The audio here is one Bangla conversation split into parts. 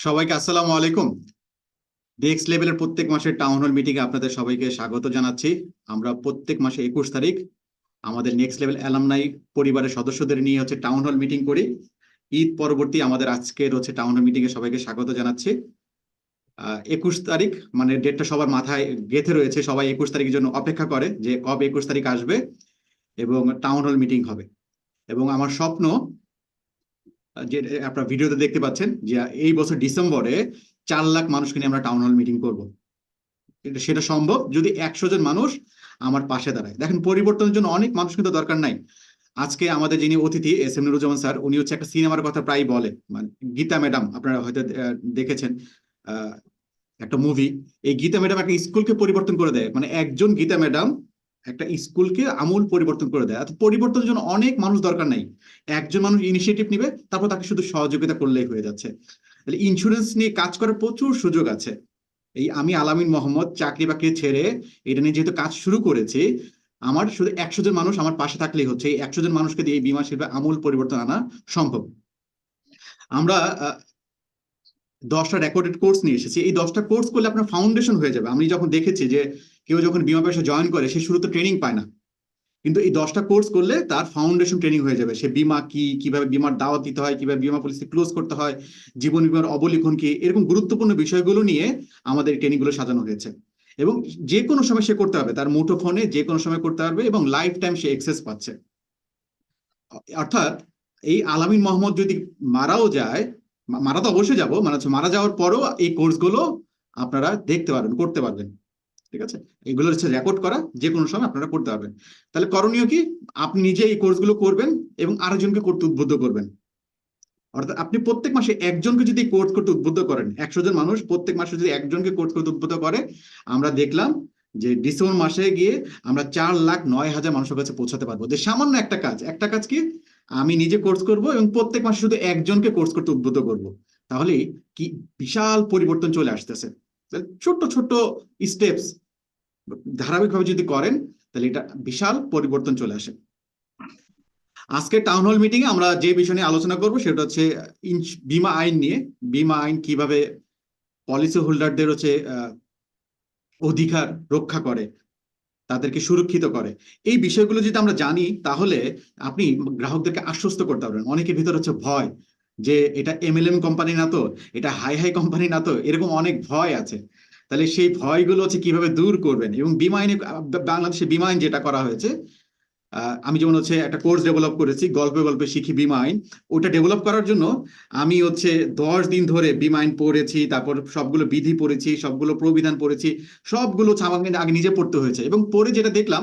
সবাইকে আসসালামু আলাইকুম। নেক্সট লেভেলের প্রত্যেক মাসের টাউন হল মিটিং এ আপনাদের সবাইকে স্বাগত জানাচ্ছি। আমরা প্রত্যেক মাসে 21 তারিখ আমাদের নেক্সট লেভেল অ্যালামনাই পরিবারের সদস্যদের নিয়ে হচ্ছে টাউন হল মিটিং করি। ঈদ পরবর্তী আমাদের আজকের হচ্ছে টাউন হল মিটিং এ সবাইকে স্বাগত জানাচ্ছি। 21 তারিখ মানে ডেটটা সবার মাথায় গেঁথে রয়েছে, সবাই 21 তারিখের জন্য অপেক্ষা করে যে কবে 21 তারিখ আসবে এবং টাউন হল মিটিং হবে। এবং আমার স্বপ্ন, যে আপনারা ভিডিওতে দেখতে পাচ্ছেন, যে এই বছর ডিসেম্বরে 4 লাখ মানুষকে নিয়ে আমরা টাউন হল মিটিং করব। কিন্তু সেটা সম্ভব যদি 100 জন মানুষ আমার পাশে দাঁড়ায়। দেখেন, পরিবর্তনের জন্য অনেক মানুষ কিন্তু দরকার নাই। আজকে আমাদের যিনি অতিথি এস এম নুরুজ্জামান স্যার, উনি হচ্ছে একটা সিনেমার কথা প্রায় বলে, মানে গীতা ম্যাডাম, আপনারা হয়তো দেখেছেন আহ, একটা মুভি। এই গীতা ম্যাডাম একটা স্কুলকে পরিবর্তন করে দেয়, মানে একজন গীতা ম্যাডাম একটা স্কুলকে আমূল পরিবর্তন করে দেয়। পরিবর্তনের জন্য অনেক মানুষ দরকার নাই, একজন মানুষ ইনিশিয়েটিভ নিবে, তারপর তাকে শুধু সহযোগিতা করলেই হয়ে যাচ্ছে। তাহলে ইন্স্যুরেন্স নিয়ে কাজ করার প্রচুর সুযোগ আছে। এই আমি আলামিন মোহাম্মদ চাকরি বাকরি ছেড়ে এটা নিয়ে যেহেতু কাজ শুরু করেছি, আমার শুধু 100 জন মানুষ আমার পাশে থাকলেই হচ্ছে। এই 100 জন মানুষকে দিয়ে এই বীমা শিল্পে আমূল পরিবর্তন আনা সম্ভব। আমরা 10টা রেকর্ডেড কোর্স নিয়ে এসেছি। এই 10টা কোর্স করলে আপনার ফাউন্ডেশন হয়ে যাবে। আমি যখন দেখেছি যে কেউ যখন বীমা পেশা জয়েন করে সে শুরুতে ট্রেনিং পায় না, কিন্তু এই 10টা কোর্স করলে তার ফাউন্ডেশন ট্রেনিং হয়ে যাবে। সে বীমা কি, কিভাবে বীমার দাওয়াত দিতে হয়, কিভাবে বীমা পলিসি ক্লোজ করতে হয়, জীবন বীমার অবলিখন কি, এরকম গুরুত্বপূর্ণ বিষয়গুলো নিয়ে আমাদের ট্রেনিং গুলো সাজানো হয়েছে। এবং যে কোনো সময় সে করতে পারবে, তার মুঠো ফোনে যে কোনো সময় করতে পারবে এবং লাইফ টাইম সে এক্সেস পাচ্ছে। অর্থাৎ এই আলামিন মোহাম্মদ যদি মারাও যায়, মারা তো অবশ্যই যাবো, মানে হচ্ছে মারা যাওয়ার পরও এই কোর্সগুলো আপনারা দেখতে পারবেন, করতে পারবেন। ঠিক আছে, এগুলো হচ্ছে রেকর্ড করা, যে কোনো সময় আপনারা করতে পারবেন। তাহলে করণীয় কি? আপনি নিজে এই কোর্সগুলো করবেন এবং আরেকজনকে করতে উদ্বুদ্ধ করবেন। অর্থাৎ আপনি প্রত্যেক মাসে একজনকে যদি কোর্স করতে উদ্বুদ্ধ করেন, 100 জন মানুষ প্রত্যেক মাসে যদি একজনকে কোর্স করতে উদ্বুদ্ধ করে, আমরা দেখলাম যে ডিসেম্বর মাসে গিয়ে আমরা 4,09,000 মানুষের কাছে পৌঁছাতে পারবো। যে সামান্য একটা কাজ কি, আমি নিজে কোর্স করব এবং প্রত্যেক মাসে শুধু একজনকে কোর্স করতে উদ্বুদ্ধ করব। তাহলে কি বিশাল পরিবর্তন চলে আসতেছে। ছোট্ট ছোট্ট স্টেপস ধারাবাহিকভাবে যদি করেন, তাহলে এটা বিশাল পরিবর্তন চলে আসে। আজকে টাউন হল মিটিং এ আমরা যে বিষয় নিয়ে আলোচনা করব সেটা হচ্ছে বীমা আইন নিয়ে। বীমা আইন কিভাবে পলিসি হোল্ডারদের হচ্ছে অধিকার রক্ষা করে, তাদেরকে সুরক্ষিত করে। এই বিষয়গুলো যদি আমরা জানি, তাহলে আপনি গ্রাহকদেরকে আশ্বস্ত করতে পারবেন। অনেকের ভিতর হচ্ছে ভয়, যে এটা এমএলএম কোম্পানি না তো, এটা হাই হাই কোম্পানি না তো, এরকম অনেক ভয় আছে। তাহলে সেই ভয়গুলো হচ্ছে কিভাবে দূর করবেন। এবং বীমা আইনে, বাংলাদেশে বীমা আইন যেটা করা হয়েছে, আমি যেমন হচ্ছে একটা কোর্স ডেভেলপ করেছি, গল্পে গল্পে শিখি বীমা আইন। ওটা ডেভেলপ করার জন্য আমি হচ্ছে 10 দিন ধরে বীমা আইন পড়েছি, তারপর সবগুলো বিধি পড়েছি, সবগুলো প্রবিধান পড়েছি, সবগুলো আমাকে আগে নিজে পড়তে হয়েছে। এবং পড়ে যেটা দেখলাম,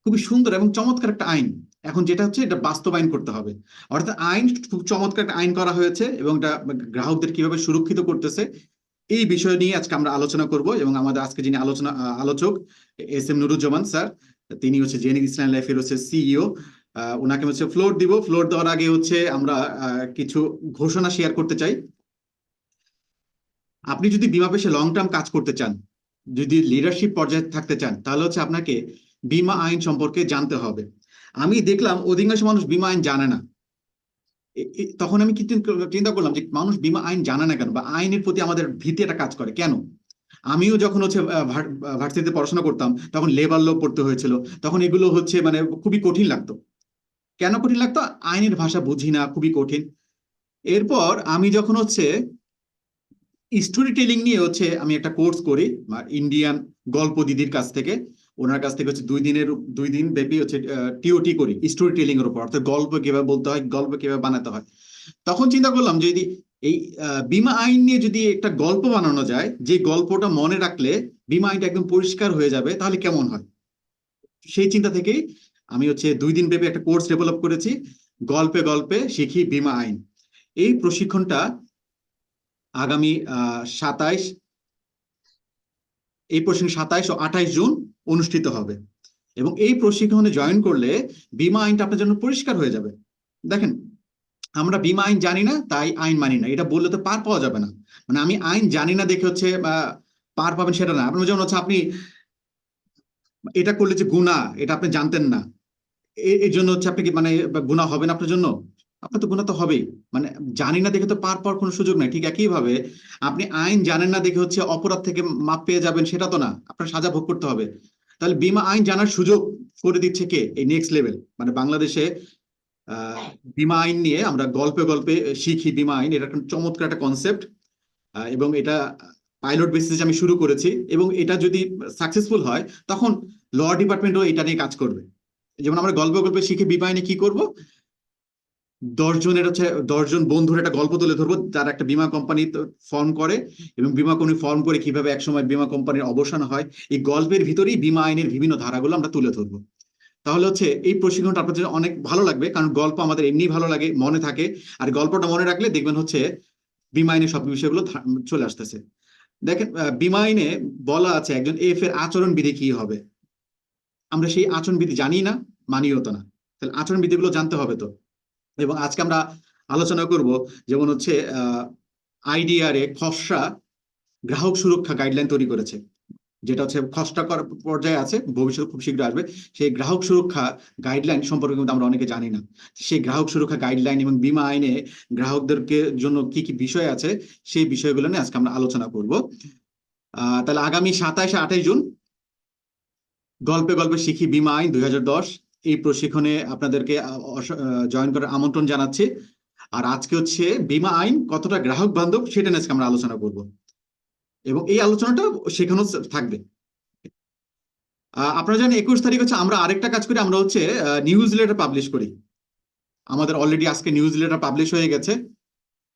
খুবই সুন্দর এবং চমৎকার একটা আইন। এখন যেটা হচ্ছে এটা বাস্তবায়ন করতে হবে। অর্থাৎ আইন খুব চমৎকার একটা আইন করা হয়েছে এবং এটা গ্রাহকদের কিভাবে সুরক্ষিত করতেছে, এই বিষয় নিয়ে আজকে আমরা আলোচনা করব। এবং আমাদের আজকে যিনি আলোচক এস এম নুরুজ্জামান স্যার, তিনি হচ্ছে জেনিক ইসলাম লাইফের হচ্ছে সিইও। ওনাকে হচ্ছে ফ্লোর দিব। ফ্লোর দেওয়ার আগে হচ্ছে আমরা কিছু ঘোষণা শেয়ার করতে চাই। আপনি যদি বীমা পেশায় লং টার্ম কাজ করতে চান, যদি লিডারশিপ পর্যায়ে থাকতে চান, তাহলে হচ্ছে আপনাকে বীমা আইন সম্পর্কে জানতে হবে। আমি দেখলাম অধিকাংশ মানুষ বীমা আইন জানে না। তখন আমি কি চিন্তা করলাম যে মানুষ বীমা আইন জানে না কেন, বা আইনের প্রতি আমাদের ভীতি একটা কাজ করে কেন। আমিও যখন হচ্ছে ভার্সিটিতে পড়াশোনা করতাম, তখন লেবার ল পড়তে হয়েছিল। তখন এগুলো হচ্ছে মানে খুবই কঠিন লাগতো। কেন কঠিন লাগতো? আইনের ভাষা বুঝি না, খুবই কঠিন। এরপর আমি যখন হচ্ছে স্টোরি টেলিং নিয়ে হচ্ছে আমি একটা কোর্স করি ইন্ডিয়ান গল্প দিদির কাছ থেকে। ওনার কাছ থেকে হচ্ছে 2 দিন ব্যাপী হচ্ছে টিওটি করি স্টোরি টেলিং এর উপর, অর্থাৎ গল্প কিভাবে বলতে হয়, গল্প কিভাবে বানাতে হয়। তখন চিন্তা করলাম যে যদি এই বীমা আইন নিয়ে যদি একটা গল্প বানানো যায়, যে গল্পটা মনে রাখলে বীমা আইনটা একদম পরিষ্কার হয়ে যাবে, তাহলে কেমন হয়। সেই চিন্তা থেকেই আমি হচ্ছে 2 দিন ব্যাপী একটা কোর্স ডেভেলপ করেছি, গল্পে গল্পে শিখি বীমা আইন। এই প্রশিক্ষণটা আগামী 27 27 ও 28 জুন অনুষ্ঠিত হবে। এবং এই প্রশিক্ষণে জয়েন করলে বীমা আইনটা আপনার জন্য পরিষ্কার হয়ে যাবে। দেখেন, আমরা বীমা আইন জানি না তাই আইন মানি না, এটা বললে তো পার পাওয়া যাবে না। মানে আমি আইন জানি না দেখে হচ্ছে পার পাবেন সেটা না। আপনার যেমন হচ্ছে আপনি এটা করলে যে গুনাহ, এটা আপনি জানতেন না, এর জন্য হচ্ছে আপনি কি মানে গুনাহ হবে না আপনার জন্য? আপনার তো গুণা তো হবেই। মানে জানি না দেখে তো পার পাওয়ার কোনো সুযোগ নাই। ঠিক একইভাবে আপনি আইন জানেন না দেখে হচ্ছে অপরাধ থেকে মাপ পেয়ে যাবেন, সেটা তো না, আপনার সাজা ভোগ করতে হবে। তাহলে বিমা আইন জানার সুযোগ করে দিচ্ছে কে? এই নেক্সট লেভেল। মানে বাংলাদেশে আহ বিমা আইন নিয়ে আমরা গল্পে গল্পে শিখি বিমা আইন, এটা একটা চমৎকার একটা কনসেপ্ট। এবং এটা পাইলট বেসিসে আমি শুরু করেছি, এবং এটা যদি সাকসেসফুল হয় তখন ল ডিপার্টমেন্টও এটা নিয়ে কাজ করবে। যেমন আমরা গল্পে গল্পে শিখে বিমা আইনে কি করব, 10 জনের হচ্ছে 10 জন বন্ধুর একটা গল্প তুলে ধরবো, যারা একটা বীমা কোম্পানি ফর্ম করে, এবং বীমা কোম্পানি ফর্ম করে কিভাবে একসময় বীমা কোম্পানির অবসান হয়। এই গল্পের ভিতরেই বীমা আইনের বিভিন্ন ধারাগুলো আমরা তুলে ধরবো। তাহলে হচ্ছে এই প্রশিক্ষণটা আপনাদের অনেক ভালো লাগবে, কারণ গল্প আমাদের এমনি ভালো লাগে, মনে থাকে। আর গল্পটা মনে রাখলে দেখবেন হচ্ছে বীমা আইনের সব বিষয়গুলো চলে আসতেছে। দেখেন, বীমা আইনে বলা আছে একজন এফ এর আচরণ বিধি কি হবে। আমরা সেই আচরণ বিধি জানি না, মানিও তো না। তাহলে আচরণ বিধিগুলো জানতে হবে তো। এবং আজকে আমরা আলোচনা করব, যেমন হচ্ছে আইডিআর এ খসড়া গ্রাহক সুরক্ষা গাইডলাইন তৈরি করেছে, যেটা হচ্ছে খসড়া করার পর্যায়ে আছে, ভবিষ্যতে খুব শীঘ্র আসবে। সেই গ্রাহক সুরক্ষা গাইডলাইন সম্পর্কে কিন্তু আমরা অনেকে জানি না। সেই গ্রাহক সুরক্ষা গাইডলাইন এবং বীমা আইনে গ্রাহকদেরকে জন্য কি কি বিষয় আছে, সেই বিষয়গুলো নিয়ে আজকে আমরা আলোচনা করব। তাহলে আগামী 27-28 জুন গল্পে গল্পে শিখি বীমা আইন 2010 এই প্রশিক্ষণে আপনাদেরকে জয়েন করার আমন্ত্রণ জানাচ্ছি। আর আজকে হচ্ছে বীমা আইন কতটা গ্রাহক বান্ধব সেটা নিয়ে আজকে আমরা আলোচনা করব, এবং এই আলোচনাটা সেখানেও থাকবে। আপনারা জানেন 21 তারিখ হচ্ছে আমরা আরেকটা কাজ করি, আমরা হচ্ছে নিউজ লেটার পাবলিশ করি। আমাদের অলরেডি আজকে নিউজ লেটার পাবলিশ হয়ে গেছে।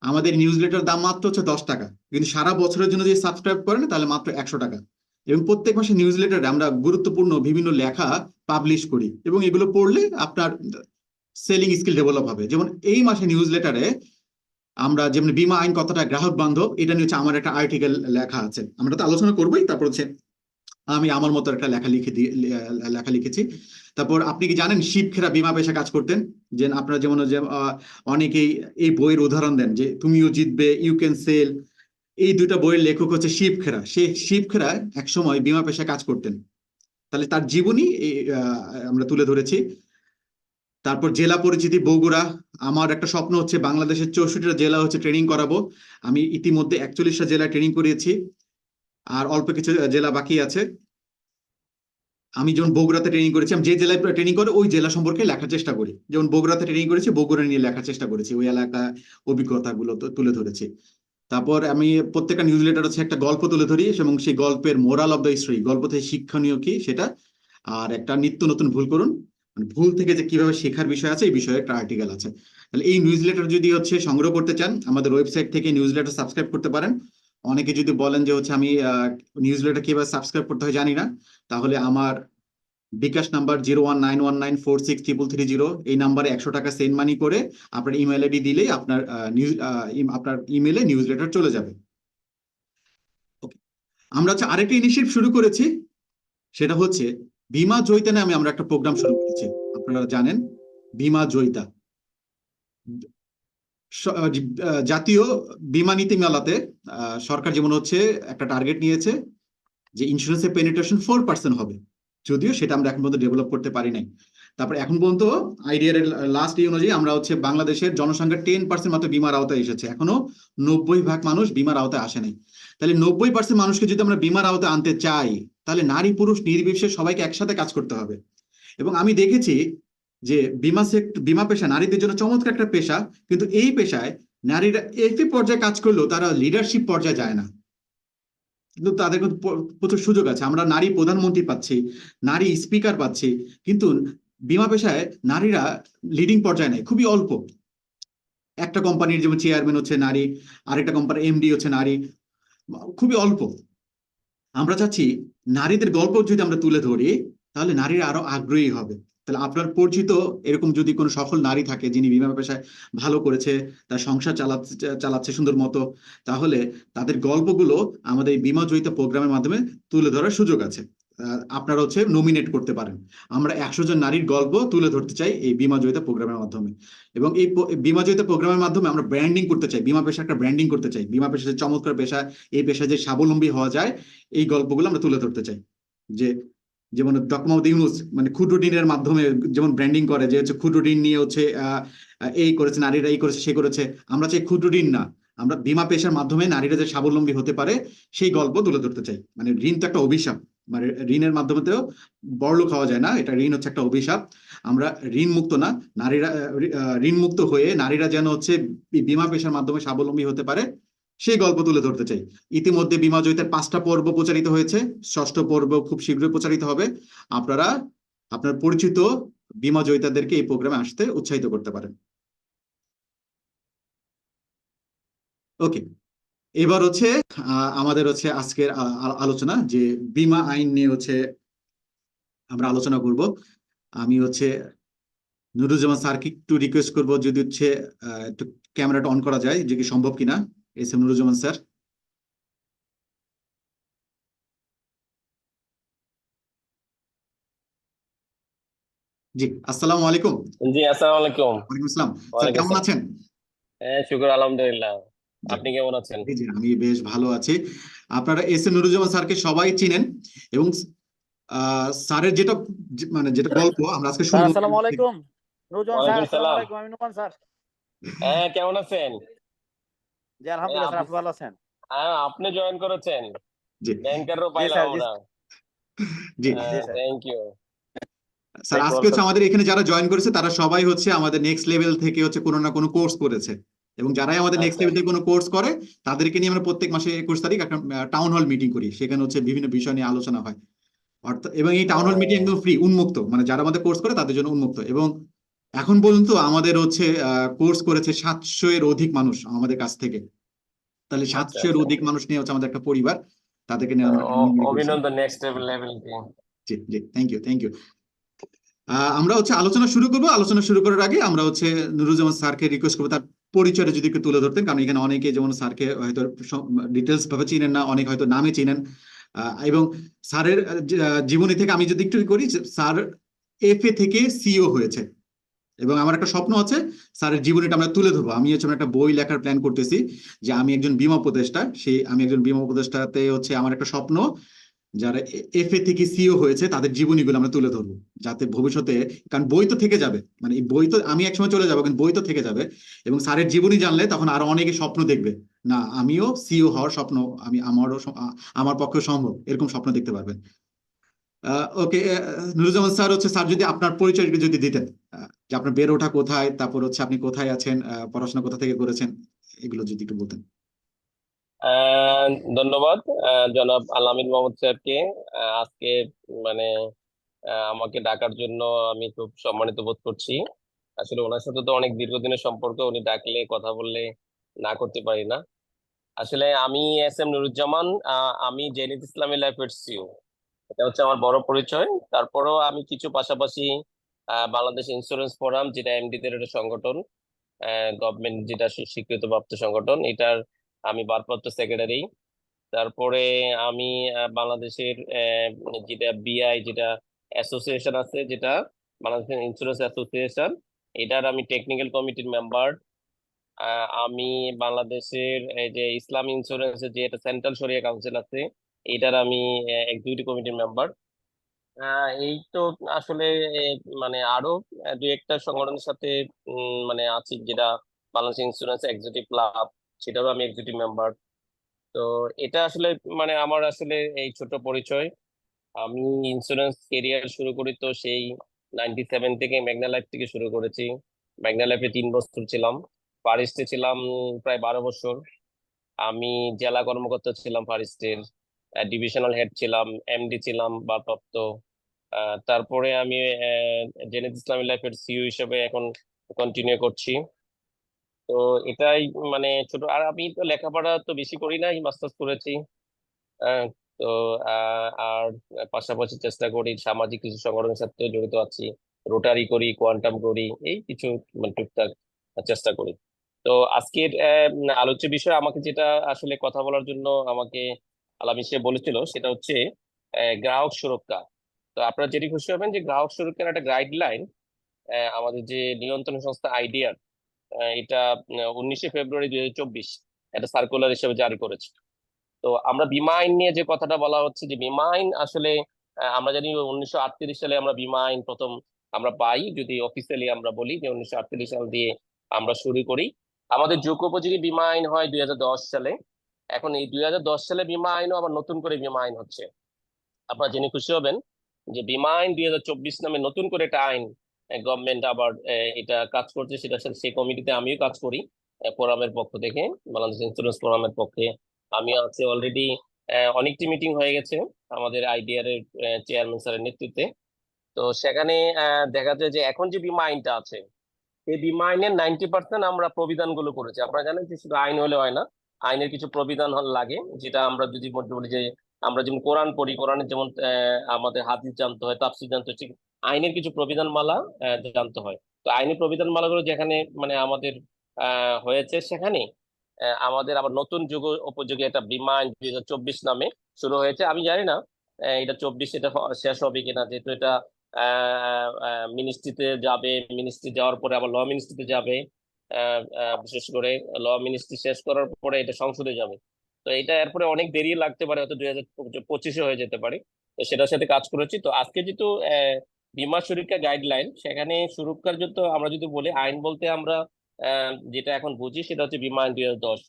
আমাদের নিউজ লেটার দাম মাত্র হচ্ছে 10 টাকা, কিন্তু সারা বছরের জন্য যদি সাবস্ক্রাইব করেন তাহলে মাত্র 100 টাকা। এবং প্রত্যেক মাসে নিউজ লেটারে আমরা গুরুত্বপূর্ণ বিভিন্ন লেখা পাবলিশ করি, এবং এগুলো পড়লে আপনার সেলিং স্কিল ডেভেলপ হবে। যেমন এই মাসে নিউজ লেটারে আমরা যেমন বীমা আইন কতটা গ্রাহক বান্ধব এটা নিয়ে হচ্ছে আমার একটা আর্টিকেল লেখা আছে, আমরা তো আলোচনা করবোই। তারপর হচ্ছে আমি আমার মতো একটা লেখা লিখেছি। তারপর আপনি কি জানেন শিবখেরা বীমা পেশা কাজ করতেন? যে আপনারা যেমন যে অনেকেই এই বইয়ের উদাহরণ দেন যে তুমিও জিতবে, ইউ ক্যান সেল। এই দুইটা বইয়ের লেখক হচ্ছে শিবখেরা। সে শিবখেরা একসময় বীমা পেশায় কাজ করতেন। তাহলে তার জীবনী আমরা তুলে ধরেছি। তারপর জেলা পরিচিতি বগুড়া। আমার একটা স্বপ্ন হচ্ছে বাংলাদেশের 64টা জেলা হচ্ছে ট্রেনিং করাবো। আমি ইতিমধ্যে 41টা জেলায় ট্রেনিং করিয়েছি, আর অল্প কিছু জেলা বাকি আছে। আমি যেমন বগুড়াতে ট্রেনিং করেছি, আমি যে জেলায় ট্রেনিং করে ওই জেলা সম্পর্কে লেখার চেষ্টা করি। যেমন বগুড়াতে ট্রেনিং করেছি, বগুড়া নিয়ে লেখার চেষ্টা করেছি, ওই এলাকা অভিজ্ঞতাগুলো তুলে ধরেছি। তারপর আমি প্রত্যেকটা নিউজ লেটার হচ্ছে একটা গল্প তুলে ধরি, এবং সেই গল্পের মোরাল অফ দ্য স্টোরি, গল্প থেকে শিক্ষণীয় কি সেটা। আর একটা নিত্য নতুন ভুল করুন, মানে ভুল থেকে যে কিভাবে শেখার বিষয় আছে এই বিষয়ে একটা আর্টিকেল আছে। তাহলে এই নিউজ লেটার যদি হচ্ছে সংগ্রহ করতে চান, আমাদের ওয়েবসাইট থেকে নিউজ লেটার সাবস্ক্রাইব করতে পারেন। অনেকে যদি বলেন যে হচ্ছে আমি নিউজ লেটার কিভাবে সাবস্ক্রাইব করতে হয় জানি না, তাহলে আমার বিকাশ নাম্বার 019194633330, এই নাম্বারে 100 টাকা সেন্ড মানি করে আপনার ইমেল আইডি দিলেই আপনার আপনার ইমেলে নিউজ লেটার চলে যাবে। আমরা হচ্ছে আরেকটা ইনিশিয়েটিভ শুরু করেছি, সেটা হচ্ছে বীমা জয়িতা নামে আমরা একটা প্রোগ্রাম শুরু করেছি। আপনারা জানেন বীমা জয়িতা জাতীয় বীমা নীতিমালাতে সরকার যেমন হচ্ছে একটা টার্গেট নিয়েছে যে ইন্স্যুরেন্সের পেনিট্রেশন 4% হবে, যদিও সেটা আমরা এখন পর্যন্ত ডেভেলপ করতে পারি নাই। তারপর এখন পর্যন্ত আইডিআর এর লাস্ট অনুযায়ী আমরা হচ্ছে বাংলাদেশের জনসংখ্যার 10% মাত্র বীমার আওতায় এসেছে, এখনো 90% মানুষ বীমার আওতায় আসে নাই। তাহলে 90% মানুষকে যদি আমরা বীমার আওতায় আনতে চাই, তাহলে নারী পুরুষ নির্বিশেষে সবাইকে একসাথে কাজ করতে হবে। এবং আমি দেখেছি যে বীমা পেশা নারীদের জন্য চমৎকার একটা পেশা, কিন্তু এই পেশায় নারীরা এফএ পর্যায়ে কাজ করলেও তারা লিডারশিপ পর্যায়ে যায় না। কিন্তু তাদের কিন্তু প্রচুর সুযোগ আছে, আমরা নারী প্রধানমন্ত্রী পাচ্ছি, নারী স্পিকার পাচ্ছি, কিন্তু বীমা পেশায় নারীরা লিডিং পর্যায়ে নেই, খুবই অল্প। একটা কোম্পানির যেমন চেয়ারম্যান হচ্ছে নারী, আরেকটা কোম্পানির এমডি হচ্ছে নারী, খুবই অল্প। আমরা চাচ্ছি নারীদের গল্প যদি আমরা তুলে ধরি, তাহলে নারীরা আরো আগ্রহী হবে। তাহলে আপনার পরিচিত এরকম যদি কোনো সফল নারী থাকে যিনি বীমা পেশায় ভালো করেছে, তার সংসার চালাচ্ছে সুন্দর মতো, তাহলে তাদের গল্পগুলো আমাদের এই বীমা জয়িতা প্রোগ্রামের মাধ্যমে তুলে ধরার সুযোগ আছে। আপনারা হচ্ছে নমিনেট করতে পারেন। আমরা 100 জন নারীর গল্প তুলে ধরতে চাই এই বীমা জয়িতা প্রোগ্রামের মাধ্যমে। এবং এই বীমা জয়িতা প্রোগ্রামের মাধ্যমে আমরা ব্র্যান্ডিং করতে চাই, বীমা পেশা একটা ব্র্যান্ডিং করতে চাই, বীমা পেশা যে চমৎকার পেশা, এই পেশায় যে স্বাবলম্বী হওয়া যায়, এই গল্পগুলো আমরা তুলে ধরতে চাই। যে যেমন ডক্টর মোহাম্মদ ইউনূস মানে ক্ষুদ্র ঋণের মাধ্যমে যেমন ব্র্যান্ডিং করে যে হচ্ছে ক্ষুদ্র ঋণ নিয়ে হচ্ছে এই করেছে, নারীরা এই করেছে সে করেছে। আমরা চাই ক্ষুদ্র ঋণ না, আমরা বীমা পেশার মাধ্যমে নারীরা যে স্বাবলম্বী হতে পারে সেই গল্প তুলে ধরতে চাই। মানে ঋণ তো একটা অভিশাপ, মানে ঋণের মাধ্যমে তো বড়লোক হওয়া যায় না, এটা ঋণ হচ্ছে একটা অভিশাপ। আমরা ঋণ মুক্ত না, নারীরা ঋণ মুক্ত হয়ে নারীরা যেন হচ্ছে বীমা পেশার মাধ্যমে স্বাবলম্বী হতে পারে সেই গল্প তুলে ধরতে চাই। ইতিমধ্যে বীমা জয়িতার 5টা পর্ব প্রচারিত হয়েছে, 6ষ্ঠ পর্ব খুব শীঘ্রই প্রচারিত হবে। আপনারা আপনার পরিচিত বীমা জয়িতাদেরকে এই প্রোগ্রামে আসতে উৎসাহিত করতে পারেন। ওকে, এবার হচ্ছে আমাদের হচ্ছে আজকের আলোচনা যে বীমা আইন নিয়ে হচ্ছে আমরা আলোচনা করব। আমি হচ্ছে নুরুজ্জামান স্যারকে একটু রিকোয়েস্ট করব যদি হচ্ছে একটু ক্যামেরাটা অন করা যায়, যে কি সম্ভব কিনা। S M Nuruzzaman sir. জি, আসসালামু আলাইকুম। জি, আসসালামু আলাইকুম। ওয়ালাইকুম আসসালাম। স্যার ওয়ালাইকুম কেমন আসসালাম। আছেন? হ্যাঁ, শুকর আলহামদুলিল্লাহ। যাক, আপনি কেমন আছেন? জি জি, আমি বেশ ভালো আছি। আপনারা এস এম নুরুজ্জামান স্যারকে সবাই চিনেন, এবং স্যারের যেটা মানে যেটা গল্প আমরা আজকে স্যার শুনবো। আসসালামু আলাইকুম। নুরুজ্জামান স্যার ওয়ালাইকুম আসসালামু সালাম। আলাইকুম। আমি নুমান স্যার। হ্যাঁ, কেমন আছেন? জি আলহামদুলিল্লাহ স্যার, আপনি আপনি ভালো আছেন? আপনি জয়েন করেছেন, জি ব্যাংকারও জি পাইলাম স্যার, জি আমরা। জি জি sir. Thank you. Sir, thank you আজকে হচ্ছে অলসো। আমাদের এখানে যারা জয়েন করেছে তারা সবাই হচ্ছে আমাদের নেক্সট লেভেল থেকে হচ্ছে কোনো না কোনো কোর্স করেছে, এবং যারাই আমাদের নেক্সট আচ্ছা। লেভেল থেকে কোনো কোর্স করে তাদেরকে নিয়ে আমরা প্রত্যেক মাসে 21 তারিখ একটা টাউন হল মিটিং করি, সেখানে হচ্ছে বিভিন্ন বিষয় নিয়ে আলোচনা হয়। অর্থাৎ এবং এই টাউন হল মিটিং ও, একদম ফ্রি, উন্মুক্ত, মানে যারা আমাদের কোর্স করে তাদের জন্য উন্মুক্ত। এবং এখন পর্যন্ত আমাদের হচ্ছে কোর্স করেছে 700 এর অধিক মানুষ আমাদের কাছ থেকে। তাহলে আচ্ছা 700 এর আচ্ছা। অধিক মানুষ নিয়ে হচ্ছে আমাদের একটা পরিবার, তাদেরকে নিয়ে আমরা ট্রেনিং করেছি। অভিনন্দন নেক্সট লেভেল কি। জি জি, থ্যাংক ইউ থ্যাংক ইউ। আমরা হচ্ছে আলোচনা শুরু করবো। আলোচনা শুরু করার আগে আমরা হচ্ছে নুরুজ্জামান স্যারকে রিকোয়েস্ট করবো তার পরিচয়টা যদি একটু তুলে ধরতেন, কারণ এখানে অনেকে যেমন স্যারকে হয়তো ডিটেলস ভাবে চিনেন না, অনেক হয়তো নামে চিনেন। এবং স্যারের জীবনী থেকে আমি যদি একটু করি, স্যার এফএ থেকে সিইও হয়েছে, এবং আমার একটা স্বপ্ন আছে স্যারের জীবনীটা আমরা তুলে ধরবো। আমি হচ্ছে আমার একটা বই লেখার প্ল্যান করতেছি, যে আমি একজন বীমা উপদেষ্টা, সেই আমি একজন বীমা উপদেষ্টাতে হচ্ছে আমার একটা স্বপ্ন যারা এফএ থেকে সিও হয়েছে তাদের জীবনীগুলো আমরা তুলে ধরবো, যাতে ভবিষ্যতে, কারণ বই তো থেকে যাবে, মানে এই বই তো আমি একসময় চলে যাবো কিন্তু বই তো থেকে যাবে, এবং স্যারের জীবনী জানলে তখন আরো অনেকে স্বপ্ন দেখবে, না আমিও সিও হওয়ার স্বপ্ন, আমি আমার পক্ষে সম্ভব, এরকম স্বপ্ন দেখতে পারবেন। ওকে, নুরুজ্জামান স্যার হচ্ছে, স্যার যদি আপনার পরিচয় একটু যদি দিতেন, যে আপনার বেড়ে ওঠা কোথায়, তারপর হচ্ছে আপনি কোথায় আছেন, পড়াশোনা কোথা থেকে করেছেন, এগুলো যদি একটু বলতেন। আহ, ধন্যবাদ জনাব আলামিন মোহাম্মদ স্যারকে আজকে মানে আমাকে ডাকার জন্য আমি খুব সম্মানিত বোধ করছি। আসলে ওনার সাথে তো অনেক দীর্ঘদিনের সম্পর্ক, উনি ডাকলে কথা বললে না করতে পারি না। আসলে আমি এস এম নুরুজ্জামান, আমি জেনিত ইসলামী লাইফ এর সিইও। এটা হচ্ছে আমার বড় পরিচয়। তারপরেও আমি কিছু পাশাপাশি বাংলাদেশ ইন্স্যুরেন্স ফোরাম, যেটা এমডি দের একটা সংগঠন, গভর্নমেন্ট যেটা স্বীকৃতপ্রাপ্ত সংগঠন, এটার আমি ভারপ্রাপ্ত সেক্রেটারি। তারপরে আমি বাংলাদেশের যেটা বিআই, যেটা অ্যাসোসিয়েশন আছে, যেটা বাংলাদেশ ইন্স্যুরেন্স অ্যাসোসিয়েশন, এটার আমি টেকনিক্যাল কমিটির মেম্বার। আমি বাংলাদেশের এই যে ইসলাম ইন্স্যুরেন্সের যে এটা সেন্ট্রাল শরিয়া কাউন্সিল আছে, এটার আমি এক্সিকিউটিভ কমিটির মেম্বার। এই তো আসলে মানে আরো দুই একটা সংগঠনের সাথে মানে আছি, যেটা বাংলাদেশ ইন্স্যুরেন্স এক্সিকিউটিভ ক্লাব, সেটারও আমি এক্সিকিউটিভ মেম্বার। তো এটা আসলে মানে আমার আসলে এই ছোট পরিচয়। আমি ইন্স্যুরেন্স কেরিয়ার শুরু করি তো সেই 97 থেকে মেঘনা লাইফ থেকে শুরু করেছি। মেঘনা লাইফে 3 বছর ছিলাম, ফারিস্টে ছিলাম প্রায় 12 বছর। আমি জেলা কর্মকর্তা ছিলাম ফারিস্টের, ডিভিশনাল হেড ছিলাম, এমডি ছিলাম ভারপ্রাপ্ত। তারপরে আমি জেনেত ইসলামী লাইফের সিইও হিসেবে এখন কন্টিনিউ করছি। তো এটাই মানে ছোট। আর আমি তো লেখাপড়া তো বেশি করি নাই, মাস্টার্স করেছি। আহ, তো আর পাশাপাশি চেষ্টা করি, সামাজিক কিছু সংগঠনের সাথে জড়িত আছি, রোটারি করি, কোয়ান্টাম করি, এই কিছু মানে টুকটাক চেষ্টা করি। তো আজকের আলোচ্য বিষয়, আমাকে যেটা আসলে কথা বলার জন্য আমাকে আলামিন সাহেব বলেছিল, সেটা হচ্ছে গ্রাহক সুরক্ষা। তো আপনারা যেটি খুশি হবেন যে গ্রাহক সুরক্ষার একটা গাইডলাইন আমাদের যে নিয়ন্ত্রণ সংস্থা আইডিআর, এটা 19শে ফেব্রুয়ারি 2024 একটা সার্কুলার হিসেবে জারি করেছে। তো আমরা বীমা আইন নিয়ে যে কথাটা বলা হচ্ছে, যে বীমা আইন আসলে আমরা জানি 1938 সালে আমরা বীমা আইন প্রথম আমরা পাই, যদি অফিসিয়ালি আমরা বলি যে 1938 সাল দিয়ে আমরা শুরু করি। আমাদের যুগোপযোগী বীমা আইন হয় 2010 সালে। এখন এই 2010 সালে বীমা আইনও আবার নতুন করে বীমা আইন হচ্ছে। আপনারা জেনে খুশি হবেন যে বীমা আইন 2024 নামে নতুন করে একটা আইন গভর্নমেন্ট আবার এটা কাজ করছে। সেটা সেই কমিটিতে আমিও কাজ করি ফোরামের পক্ষ থেকে, বাংলাদেশ ইন্স্যুরেন্স ফোরামের পক্ষে আমিও আছি অলরেডি। অনেকটি মিটিং হয়ে গেছে আমাদের আইডিআর এর চেয়ারম্যান স্যারের নেতৃত্বে। তো সেখানে দেখা যায় যে এখন যে বীমা আইনটা আছে, এই বীমা আইনের 90% আমরা প্রবিধান গুলো করেছি। আপনারা জানেন যে শুধু আইন হলে হয় না, আইনের কিছু প্রবিধান লাগে, যেটা আমরা যদি বলি যে আমরা যেমন কোরআন পড়ি, কোরআনের যেমন আমাদের হাদিস জানতে হয়, তাফসীর জানতে হয়, ঠিক আইনের কিছু প্রবিধান মালা জানতে হয়। তো আইনের প্রবিধান মালাগুলো যেখানে মানে আমাদের হয়েছে, সেখানে আমাদের আবার নতুন যুগ উপযোগী একটা বীমা আইন 2024 নামে শুরু হয়েছে। আমি জানি না এটা 24 এটা শেষ হবে কিনা, যেহেতু এটা মিনিস্ট্রিতে যাবে, মিনিস্ট্রি যাওয়ার পরে আবার ল মিনিস্ট্রিতে যাবে, বিশেষ করে ল মিনিস্ট্রি শেষ করার পরে এটা সংসদে যাবে। তো এটা এরপরে অনেক দেরি লাগতে পারে, হয়তো 2025 হয়ে যেতে পারে। তো সেটার সাথে কাজ করেছি। তো আজকে যেহেতু বীমা সুরক্ষা গাইডলাইন, সেখানে সুরক্ষার জন্য আমরা যদি বলি আইন বলতে আমরা যেটা এখন বুঝি সেটা হচ্ছে বীমা আইন 2010।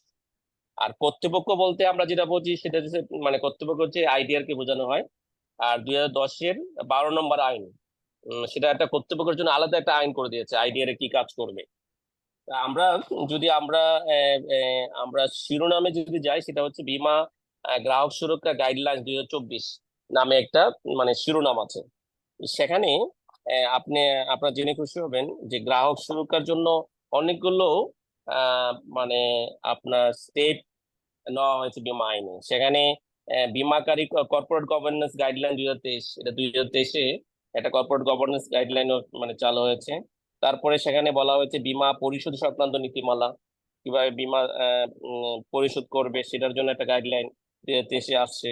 আর কর্তৃপক্ষ বলতে আমরা যেটা বুঝি সেটা হচ্ছে মানে কর্তৃপক্ষ হচ্ছে আইডিআর কে বোঝানো হয়। আর 2010-এর 12 নম্বর আইন, সেটা একটা কর্তৃপক্ষের জন্য আলাদা একটা আইন করে দিয়েছে আইডিআর কি কাজ করবে। তা আমরা যদি আমরা শিরোনামে যদি যাই, সেটা হচ্ছে বীমা গ্রাহক সুরক্ষা গাইডলাইন 2024 নামে একটা মানে শিরোনাম আছে। সেখানে আপনি আপনারা জেনে খুশি হবেন যে গ্রাহক সুরক্ষার জন্য অনেকগুলো মানে আপনার স্টেপ নেওয়া হয়েছে বীমা আইনে। সেখানে বীমাকারী কর্পোরেট গভর্নেন্স গাইডলাইন 2023, এটা 2023-এ একটা কর্পোরেট গভর্নেন্স গাইডলাইন মানে চালু হয়েছে। তারপরে সেখানে বলা হয়েছে বীমা পরিশোধ সংক্রান্ত নীতিমালা, কিভাবে বীমা পরিশোধ করবে সেটার জন্য একটা গাইডলাইন 2023-এ আসছে।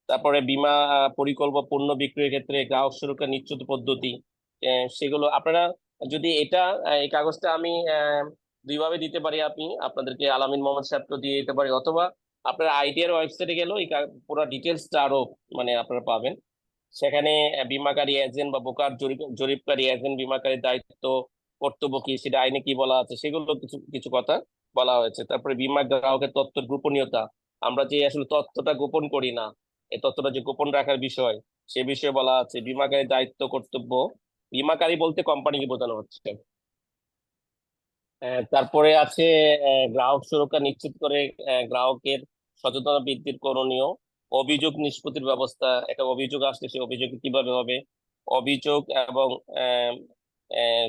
তারপরে বীমা পরিকল্পনা পণ্য বিক্রয়ের ক্ষেত্রে গ্রাহক সুরক্ষা নিশ্চিত পদ্ধতি, সেগুলো আপনারা যদি এটা এই কাগজটা আমি দুইভাবে দিতে পারি, আপনি আপনাদেরকে আলামিন মোহাম্মদ সাহেবকে দিয়ে দিতে পারি, অথবা আপনার আইডিআর ওয়েবসাইটে গেলেও এই পুরো ডিটেলসটা আরো মানে আপনারা পাবেন। সেখানে বীমাকারী এজেন্ট বা বোকার জরিপকারী এজেন্ট, বীমাকারীর দায়িত্ব কর্তব্য কি, সেটা আইনে কি বলা আছে, সেগুলো কিছু কিছু কথা বলা হয়েছে। তারপরে বীমা গ্রাহকের তথ্য গোপনীয়তা, আমরা যে আসলে তথ্যটা গোপন করি না, এই তথ্যটা যে গোপন রাখার বিষয়, সে বিষয়ে বলা আছে। বীমাকারীর দায়িত্ব কর্তব্য, বীমাকারী বলতে কোম্পানিকে বোঝানো হচ্ছে। তারপরে আছে গ্রাহক সুরক্ষা নিশ্চিত করে গ্রাহকের সচেতনতা বৃদ্ধির করণীয়, অভিযোগ নিষ্পত্তির ব্যবস্থা, একটা অভিযোগ আসলে সে অভিযোগ কিভাবে হবে, অভিযোগ এবং আহ, আহ,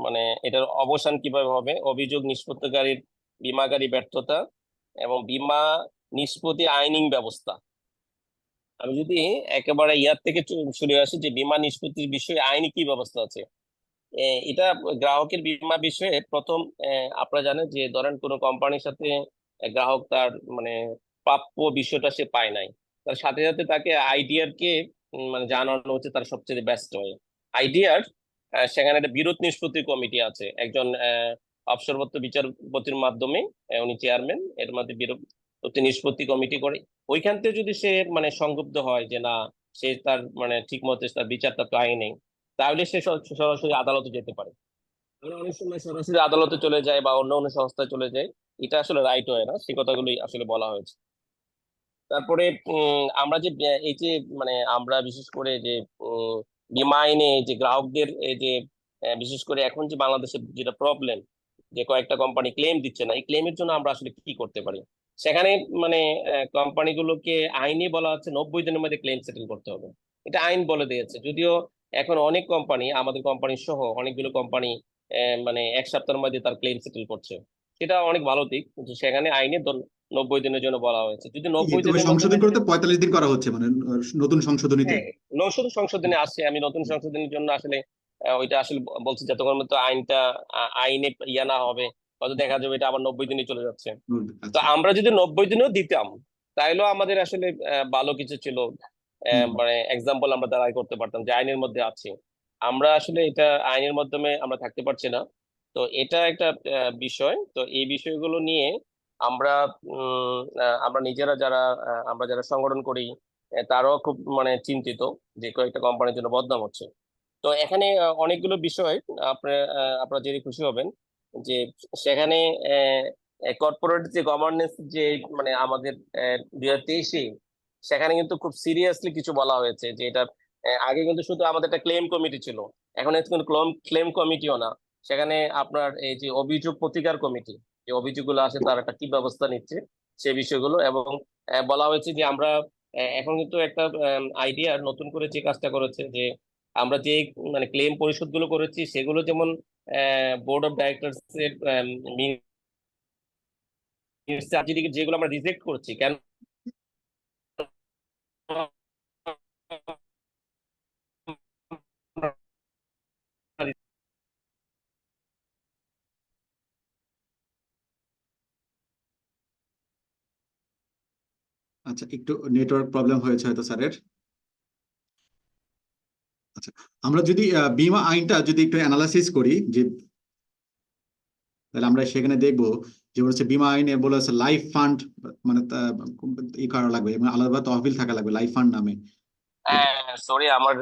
মানে এটার অবসান কিভাবে হবে, অভিযোগ নিষ্পত্তিকারীর বীমাকারী ব্যর্থতা এবং বীমা নিষ্পত্তি আইনিং ব্যবস্থা। আমি যদি একেবারে ইয়ার থেকে শুনে আসি যে বীমা নিষ্পত্তির বিষয়ে আইনি কি ব্যবস্থা আছে। এটা গ্রাহকের বীমা বিষয়ে প্রথম আপনারা জানেন যে ধরেন কোনো কোম্পানির সাথে গ্রাহক তার মানে প্রাপ্য বিষয়টা সে পায় নাই, তার সাথে সাথে তাকে আইডিআর কে মানে জানানো হচ্ছে তার সবচেয়ে ব্যস্ত হয়ে। আইডিআর সেখানে একটা বিরোধ নিষ্পত্তি কমিটি আছে, একজন অবসরপ্রাপ্ত বিচারপতির মাধ্যমে উনি চেয়ারম্যান, এর মধ্যে বিরোধ নিষ্পত্তি কমিটি করে। ওইখান থেকে যদি সে মানে সংক্ষুব্ধ হয় যে না, সে তার মানে ঠিক মতো তার বিচারটা পায়নি, তাহলে সে সরাসরি আদালতে যেতে পারে। আমরা অনেক সময় সরাসরি আদালতে চলে যায় বা অন্য অন্য সংস্থায় চলে যায়, এটা আসলে রাইট হয় না, সে কথাগুলোই আসলে বলা হয়েছে। তারপরে আমরা যে এই যে মানে আমরা বিশেষ করে যে বীমা আইনে যে গ্রাহকদের এই যে বিশেষ করে এখন যে বাংলাদেশের যেটা প্রবলেম, যে কয়েকটা কোম্পানি ক্লেম দিচ্ছে না, এই ক্লেমের জন্য আমরা আসলে কি করতে পারি। সেখানে মানে কোম্পানিগুলোকে আইনে বলা হচ্ছে 90 দিনের মধ্যে ক্লেম সেটেল করতে হবে, এটা আইন বলে দিয়েছে। যদিও এখন অনেক কোম্পানি, আমাদের কোম্পানি সহ অনেকগুলো কোম্পানি মানে 1 সপ্তাহের মধ্যে তার ক্লেম সেটেল করছে, সেটা অনেক ভালো দিক, কিন্তু সেখানে আইনে 90 দিনের জন্য বলা হয়েছে। যদি 90 তবে দিনের মধ্যে সংশোধন করতে 45 দিন করা হচ্ছে, মানে নতুন সংশোধনীতে। হ্যাঁ, নতুন সংশোধনী আসছে। আমি নতুন সংশোধনীর জন্য আসলে ওইটা আসলে বলছি, যতক্ষণ মতো আইনটা আইনে ইয়া না হবে, হয়তো দেখা যাবে এটা আবার 90 দিনে চলে যাচ্ছে। তো আচ্ছা। আমরা যদি 90 দিনেও দিতাম, তাইলেও আমাদের আসলে ভালো কিছু ছিল, মানে এক্সাম্পল আমরা দাঁড়াই করতে পারতাম যে আইনের মধ্যে আছে। আমরা আসলে এটা আইনের মাধ্যমে আমরা থাকতে পারছি না। তো এটা একটা বিষয়। তো এই বিষয়গুলো নিয়ে আমরা আমরা নিজেরা যারা আমরা যারা সংগঠন করি তারাও খুব মানে চিন্তিত যে কয়েকটা কোম্পানির জন্য বদনাম হচ্ছে। তো এখানে অনেকগুলো বিষয় আপনারা জেনে খুশি হবেন যে সেখানে কর্পোরেট যে গভর্নেন্স যে মানে আমাদের 2023-এ সেখানে কিন্তু খুব সিরিয়াসলি কিছু বলা হয়েছে যে এটা আগে কিন্তু শুধু আমাদের একটা ক্লেম কমিটি ছিল, এখন এটা কিন্তু ক্লেম কমিটিও না। সেখানে আপনার এই যে অভিযোগ প্রতিকার কমিটি, যে অভিযোগগুলো আসে তার একটা কি ব্যবস্থা নিচ্ছে সে বিষয়গুলো, এবং বলা হয়েছে যে আমরা এখন কিন্তু একটা আইডিয়া নতুন করে যে কাজটা করেছে যে আমরা যে মানে ক্লেম পরিশোধ গুলো করেছি সেগুলো যেমন বোর্ড অফ ডাইরেক্টরস এর যেগুলো আমরা রিজেক্ট করছি কেন আচ্ছা, একটু নেটওয়ার্ক প্রবলেম হয়েছে হয়তো স্যারের। আচ্ছা, আমরা যদি বীমা আইনটা যদি একটু অ্যানালাইসিস করি, যে তাহলে আমরা সেখানে দেখবো যে হচ্ছে বীমা আইনে বলা হচ্ছে লাইফ ফান্ড, মানে ই করা লাগবে এবং আলাদা তহবিল থাকা লাগবে লাইফ ফান্ড নামে। সরি, আমার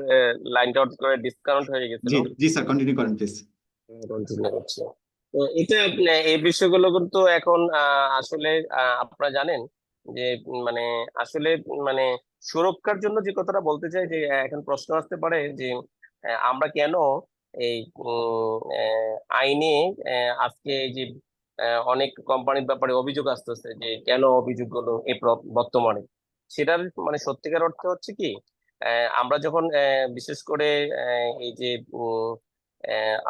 লাইনটা হঠাৎ করে ডিসকানেক্ট হয়ে গেছিল। জি জি স্যার, কন্টিনিউ করেন প্লিজ। কন্টিনিউ করছি। তো এটা এই বিষয়গুলো কিন্তু এখন আসলে আপনারা জানেন যে মানে আসলে মানে সুরক্ষার জন্য যে কথাটা বলতে চাই যে এখন প্রশ্ন আসতে পারে যে আমরা কেন এই আইনে আজকে এই যে অনেক কোম্পানির ব্যাপারে অভিযোগ আসতেছে যে কেন অভিযোগগুলো এই বর্তমানে সেটার মানে সত্যিকার অর্থে হচ্ছে কি আমরা যখন বিশেষ করে এই যে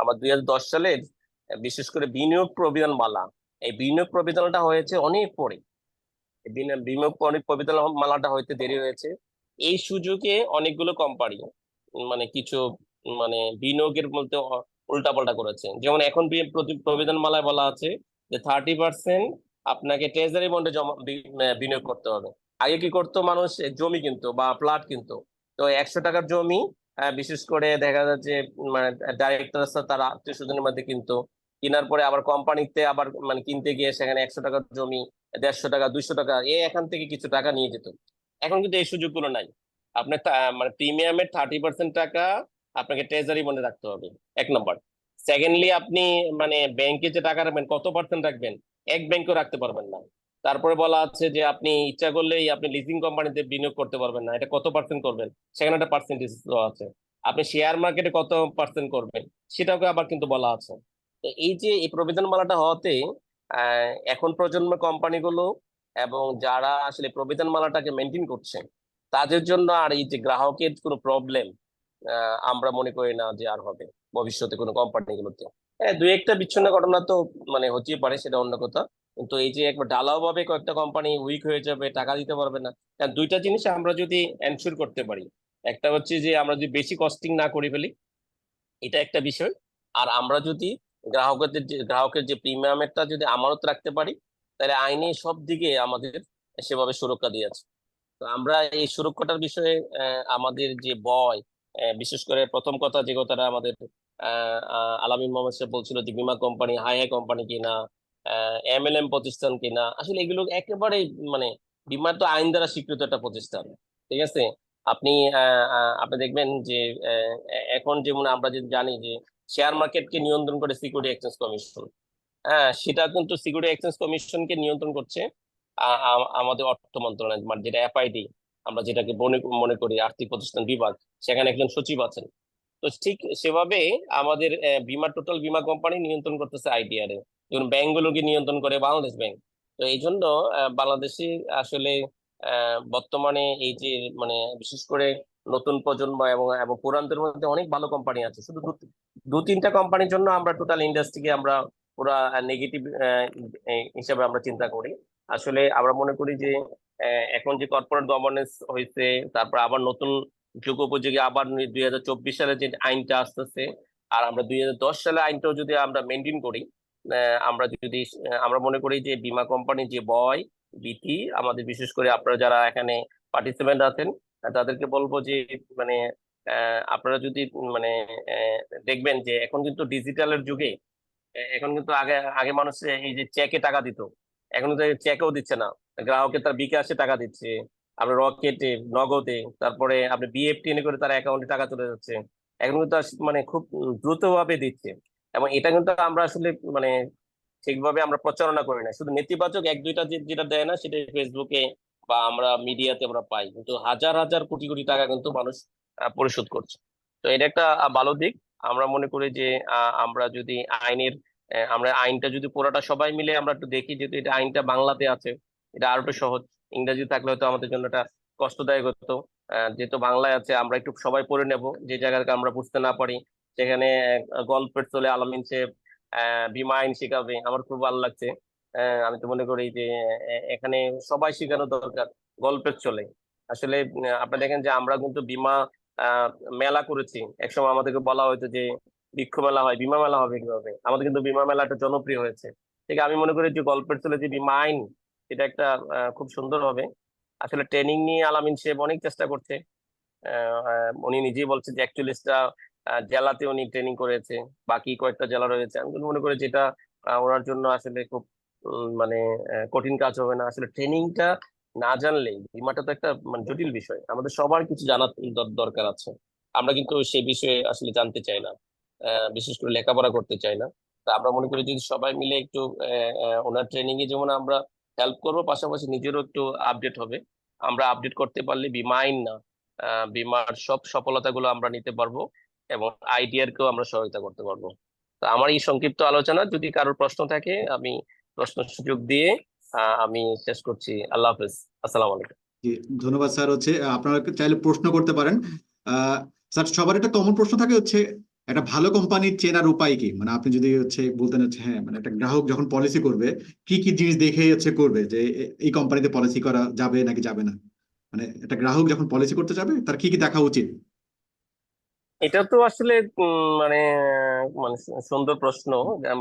আমার 2010 সালে বিশেষ করে বিনিয়োগ প্রবিধান মালা, এই বিনিয়োগ প্রবিধানটা হয়েছে অনেক পরে। এই বিনিয়োগ প্রবিধান মালাটা হইতে দেরি হয়েছে। এই সুযোগে অনেকগুলো কোম্পানি মানে কিছু মানে বিনিয়োগের মধ্যে উল্টাপাল্টা করেছে। যেমন এখন প্রবিধান মালায় বলা আছে যে 30% আপনাকে ট্রেজারি বন্ডে জমা বিনিয়োগ করতে হবে। আগে কি করতো মানুষ, জমি কিনতো বা প্লট কিনতো। তো 100 টাকার জমি বিশেষ করে দেখা যাচ্ছে মানে ডাইরেক্টর তার আত্মীয় স্বজনের মধ্যে কিনতো, কেনার পরে আবার কোম্পানিতে আবার মানে কিনতে গিয়ে সেখানে 100 টাকার জমি 150 টাকা 200 টাকা এখান থেকে কিছু টাকা নিয়ে যেত। এখন কিন্তু এই সুযোগগুলো নাই। আপনার মানে প্রিমিয়ামের 30% টাকা আপনাকে ট্রেজারি বন্ডে রাখতে হবে, 1 নম্বর। সেকেন্ডলি, আপনি মানে ব্যাংকে যে টাকা রাখবেন কত পার্সেন্ট রাখবেন, এক ব্যাংকেও রাখতে পারবেন না। তারপরে বলা আছে যে আপনি ইচ্ছা করলেই আপনি লিজিং কোম্পানিতে বিনিয়োগ করতে পারবেন না, এটা কত পার্সেন্ট করবেন সেখানে একটা পার্সেন্টেজ দেওয়া আছে। আপনি শেয়ার মার্কেটে কত পার্সেন্ট করবেন সেটাকে আবার কিন্তু বলা আছে। তো এই যে এই প্রবিধানমালাটা হওয়াতে এখন প্রজন্মের কোম্পানিগুলো এবং যারা আসলে প্রবিধানমালাটাকে মেনটেন করছে তাদের জন্য আর এই যে গ্রাহকের কোনো প্রবলেম আমরা মনে করি না যে আর হবে ভবিষ্যতে কোনো কোম্পানিগুলোতে। হ্যাঁ, দুই একটা বিচ্ছিন্ন ঘটনা তো মানে হতেই পারে, সেটা অন্য কথা। কিন্তু এই যে একবার ঢালাও ভাবে কয়েকটা কোম্পানি উইক হয়ে যাবে, টাকা দিতে পারবে না, দুইটা জিনিস আমরা যদি এনশিওর করতে পারি, একটা হচ্ছে যে আমরা যদি বেশি কস্টিং না করে ফেলি, এটা একটা বিষয়। আর আমরা যদি গ্রাহকের যে প্রিমিয়ামেরটা যদি আমানত রাখতে পারি, তাহলে আইনি সব দিকে আমাদের সেভাবে সুরক্ষা দিয়েছে। তো আমরা এই সুরক্ষাটার বিষয়ে আমাদের যে ভয়, বিশেষ করে প্রথম কথা যে কথাটা আমাদের আলামিন মোহাম্মদ সাহেব বলছিল যে বিমা কোম্পানি হাই হাই কোম্পানি কিনা, এমএলএম প্রতিষ্ঠান কিনা, আসলে এগুলো একেবারে মানে বিমা তো আইন দ্বারা স্বীকৃত একটা প্রতিষ্ঠান। ঠিক আছে, আপনি আপনি দেখবেন যে এখন যেমন আমরা যে জানি যে শেয়ার মার্কেটকে নিয়ন্ত্রণ করে সিকিউরিটি এক্সচেঞ্জ কমিশন। হ্যাঁ, সেটা কিন্তু সিকিউরিটি এক্সচেঞ্জ কমিশনকে নিয়ন্ত্রণ করছে আমাদের অর্থ মন্ত্রণালয়, মানে যেটা এফআইডি আমরা যেটাকে মনে মনে করি আর্থিক প্রতিষ্ঠান বিভাগ, সেখানে একজন সচিব আছেন। তো ঠিক সেভাবে আমাদের টোটাল বীমা কোম্পানি নিয়ন্ত্রণ করতেছে আইডিআর এ, যেমন ব্যাংকগুলোকে নিয়ন্ত্রণ করে বাংলাদেশ ব্যাংক। তো এই জন্য বাংলাদেশে আসলে বর্তমানে এই যে মানে বিশেষ করে নতুন প্রজন্ম এবং এবং পুরানদের মধ্যে অনেক ভালো কোম্পানি আছে। শুধু দু তিনটা কোম্পানির জন্য আমরা টোটাল ইন্ডাস্ট্রিকে আমরা পুরা নেগেটিভ হিসাবে আমরা চিন্তা করি। আসলে আমরা মনে করি যে এখন যে কর্পোরেট গভর্নেন্স হয়েছে, তারপর আবার নতুন যুগোপযোগী আবার 2024 সালে যে আইনটা আসতেছে, আর আমরা 2010 সালে আইনটাও যদি আমরা মেনটেন করি, আমরা যদি আমরা মনে করি যে বীমা কোম্পানি যে ভয় ভীতি আমাদের, বিশেষ করে আপনারা যারা এখানে পার্টিসিপেন্ট আছেন তাদেরকে বলবো যে মানে আপনারা যদি মানে দেখবেন যে এখন কিন্তু ডিজিটালের যুগে, এখন কিন্তু আগে আগে মানুষ এই যে চেকে টাকা দিত, এখন কিন্তু চেকেও দিচ্ছে না, গ্রাহকের তার বিকাশে টাকা দিচ্ছে। আপনার রকেটে, নগদে, তারপরে আপনি বিএফটি করে তার অ্যাকাউন্টে টাকা চলে যাচ্ছে। এখন কিন্তু মানে খুব দ্রুতভাবে দিচ্ছে, এবং এটা কিন্তু আমরা আসলে মানে ঠিকভাবে আমরা প্রচারণা করি না। শুধু নেতিবাচক এক দুইটা যেটা দেয় না, সেটা ফেসবুকে বা আমরা মিডিয়াতে আমরা পাই, কিন্তু হাজার হাজার কোটি কোটি টাকা কিন্তু মানুষ পরিশোধ করছে। তো এটা একটা ভালো দিক। আমরা মনে করি যে আমরা যদি আমরা আইনটা যদি পুরোটা সবাই মিলে আমরা একটু দেখি, যেহেতু এটা আইনটা বাংলাতে আছে, এটা আরো একটু সহজ। ইংরেজি থাকলে হয়তো আমাদের জন্য এটা কষ্টদায়ক হতো। যেহেতু বাংলায় আছে, আমরা একটু সবাই পড়ে নেব, যে জায়গাটা আমরা বুঝতে না পারি সেখানে গল্পের চলে আলামিন সাহেব বীমা আইন শেখাবে, আমার খুব ভালো লাগছে। আমি তো মনে করি যে এখানে সবাই শেখানো দরকার গল্পের চলে। আসলে আপনারা দেখেন যে আমরা কিন্তু বীমা আহ, মেলা করেছি। একসময় আমাদেরকে বলা হয়তো যে বৃক্ষ মেলা হয়, বীমা মেলা হবে কিভাবে, আমাদের কিন্তু বীমা মেলাটা জনপ্রিয় হয়েছে। ঠিক আমি মনে করি যে গল্পের চলে যে বীমা আইন, এটা একটা খুব সুন্দর হবে। আসলে ট্রেনিং নিয়ে আলামিন সাহেব অনেক চেষ্টা করছে। উনি নিজেই বলছে যে 41টা জেলাতে উনি ট্রেনিং করেছে, বাকি কয়েকটা জেলা রয়েছে। আমি কিন্তু মনে করি যেটা ওনার জন্য আসলে খুব মানে কঠিন কাজ হবে না। আসলে ট্রেনিংটা না জানলেই, বীমাটা তো একটা মানে জটিল বিষয়, আমাদের সবার কিছু জানার দরকার আছে। আমরা কিন্তু সেই বিষয়ে আসলে জানতে চাই না, বিশেষ করে লেখাপড়া করতে চাই না। তা আমরা মনে করি যদি সবাই মিলে একটু ওনার ট্রেনিং এ যেমন আমরা হেল্প করবো, পাশাপাশি নিজেরও একটু আপডেট হবে। আমরা আপডেট করতে পারলে বীমা আইন না, বীমার সব সফলতাগুলো আমরা নিতে পারবো, এবং আইডিয়ারকেও আমরা সহায়তা করতে পারবো। তো আমার এই সংক্ষিপ্ত আলোচনা, যদি কারোর প্রশ্ন থাকে আমি প্রশ্ন সুযোগ দিয়ে আমি শেষ করছি। আল্লাহ হাফেজ, আসসালামু আলাইকুম। জি, ধন্যবাদ স্যার। আপনারা চাইলে প্রশ্ন করতে পারেন। আহ স্যার, সবার একটা কমন প্রশ্ন থাকে, একটা ভালো কোম্পানির চেনার উপায় কি? মানে আপনি যদি বলতেন, হ্যাঁ, মানে একটা গ্রাহক যখন পলিসি করবে কি কি জিনিস দেখে করবে, যে এই কোম্পানিতে পলিসি করা যাবে নাকি যাবে না। মানে একটা গ্রাহক যখন পলিসি করতে যাবে তার কি কি দেখা উচিত? এটা তো আসলে মানে মানে সুন্দর প্রশ্ন।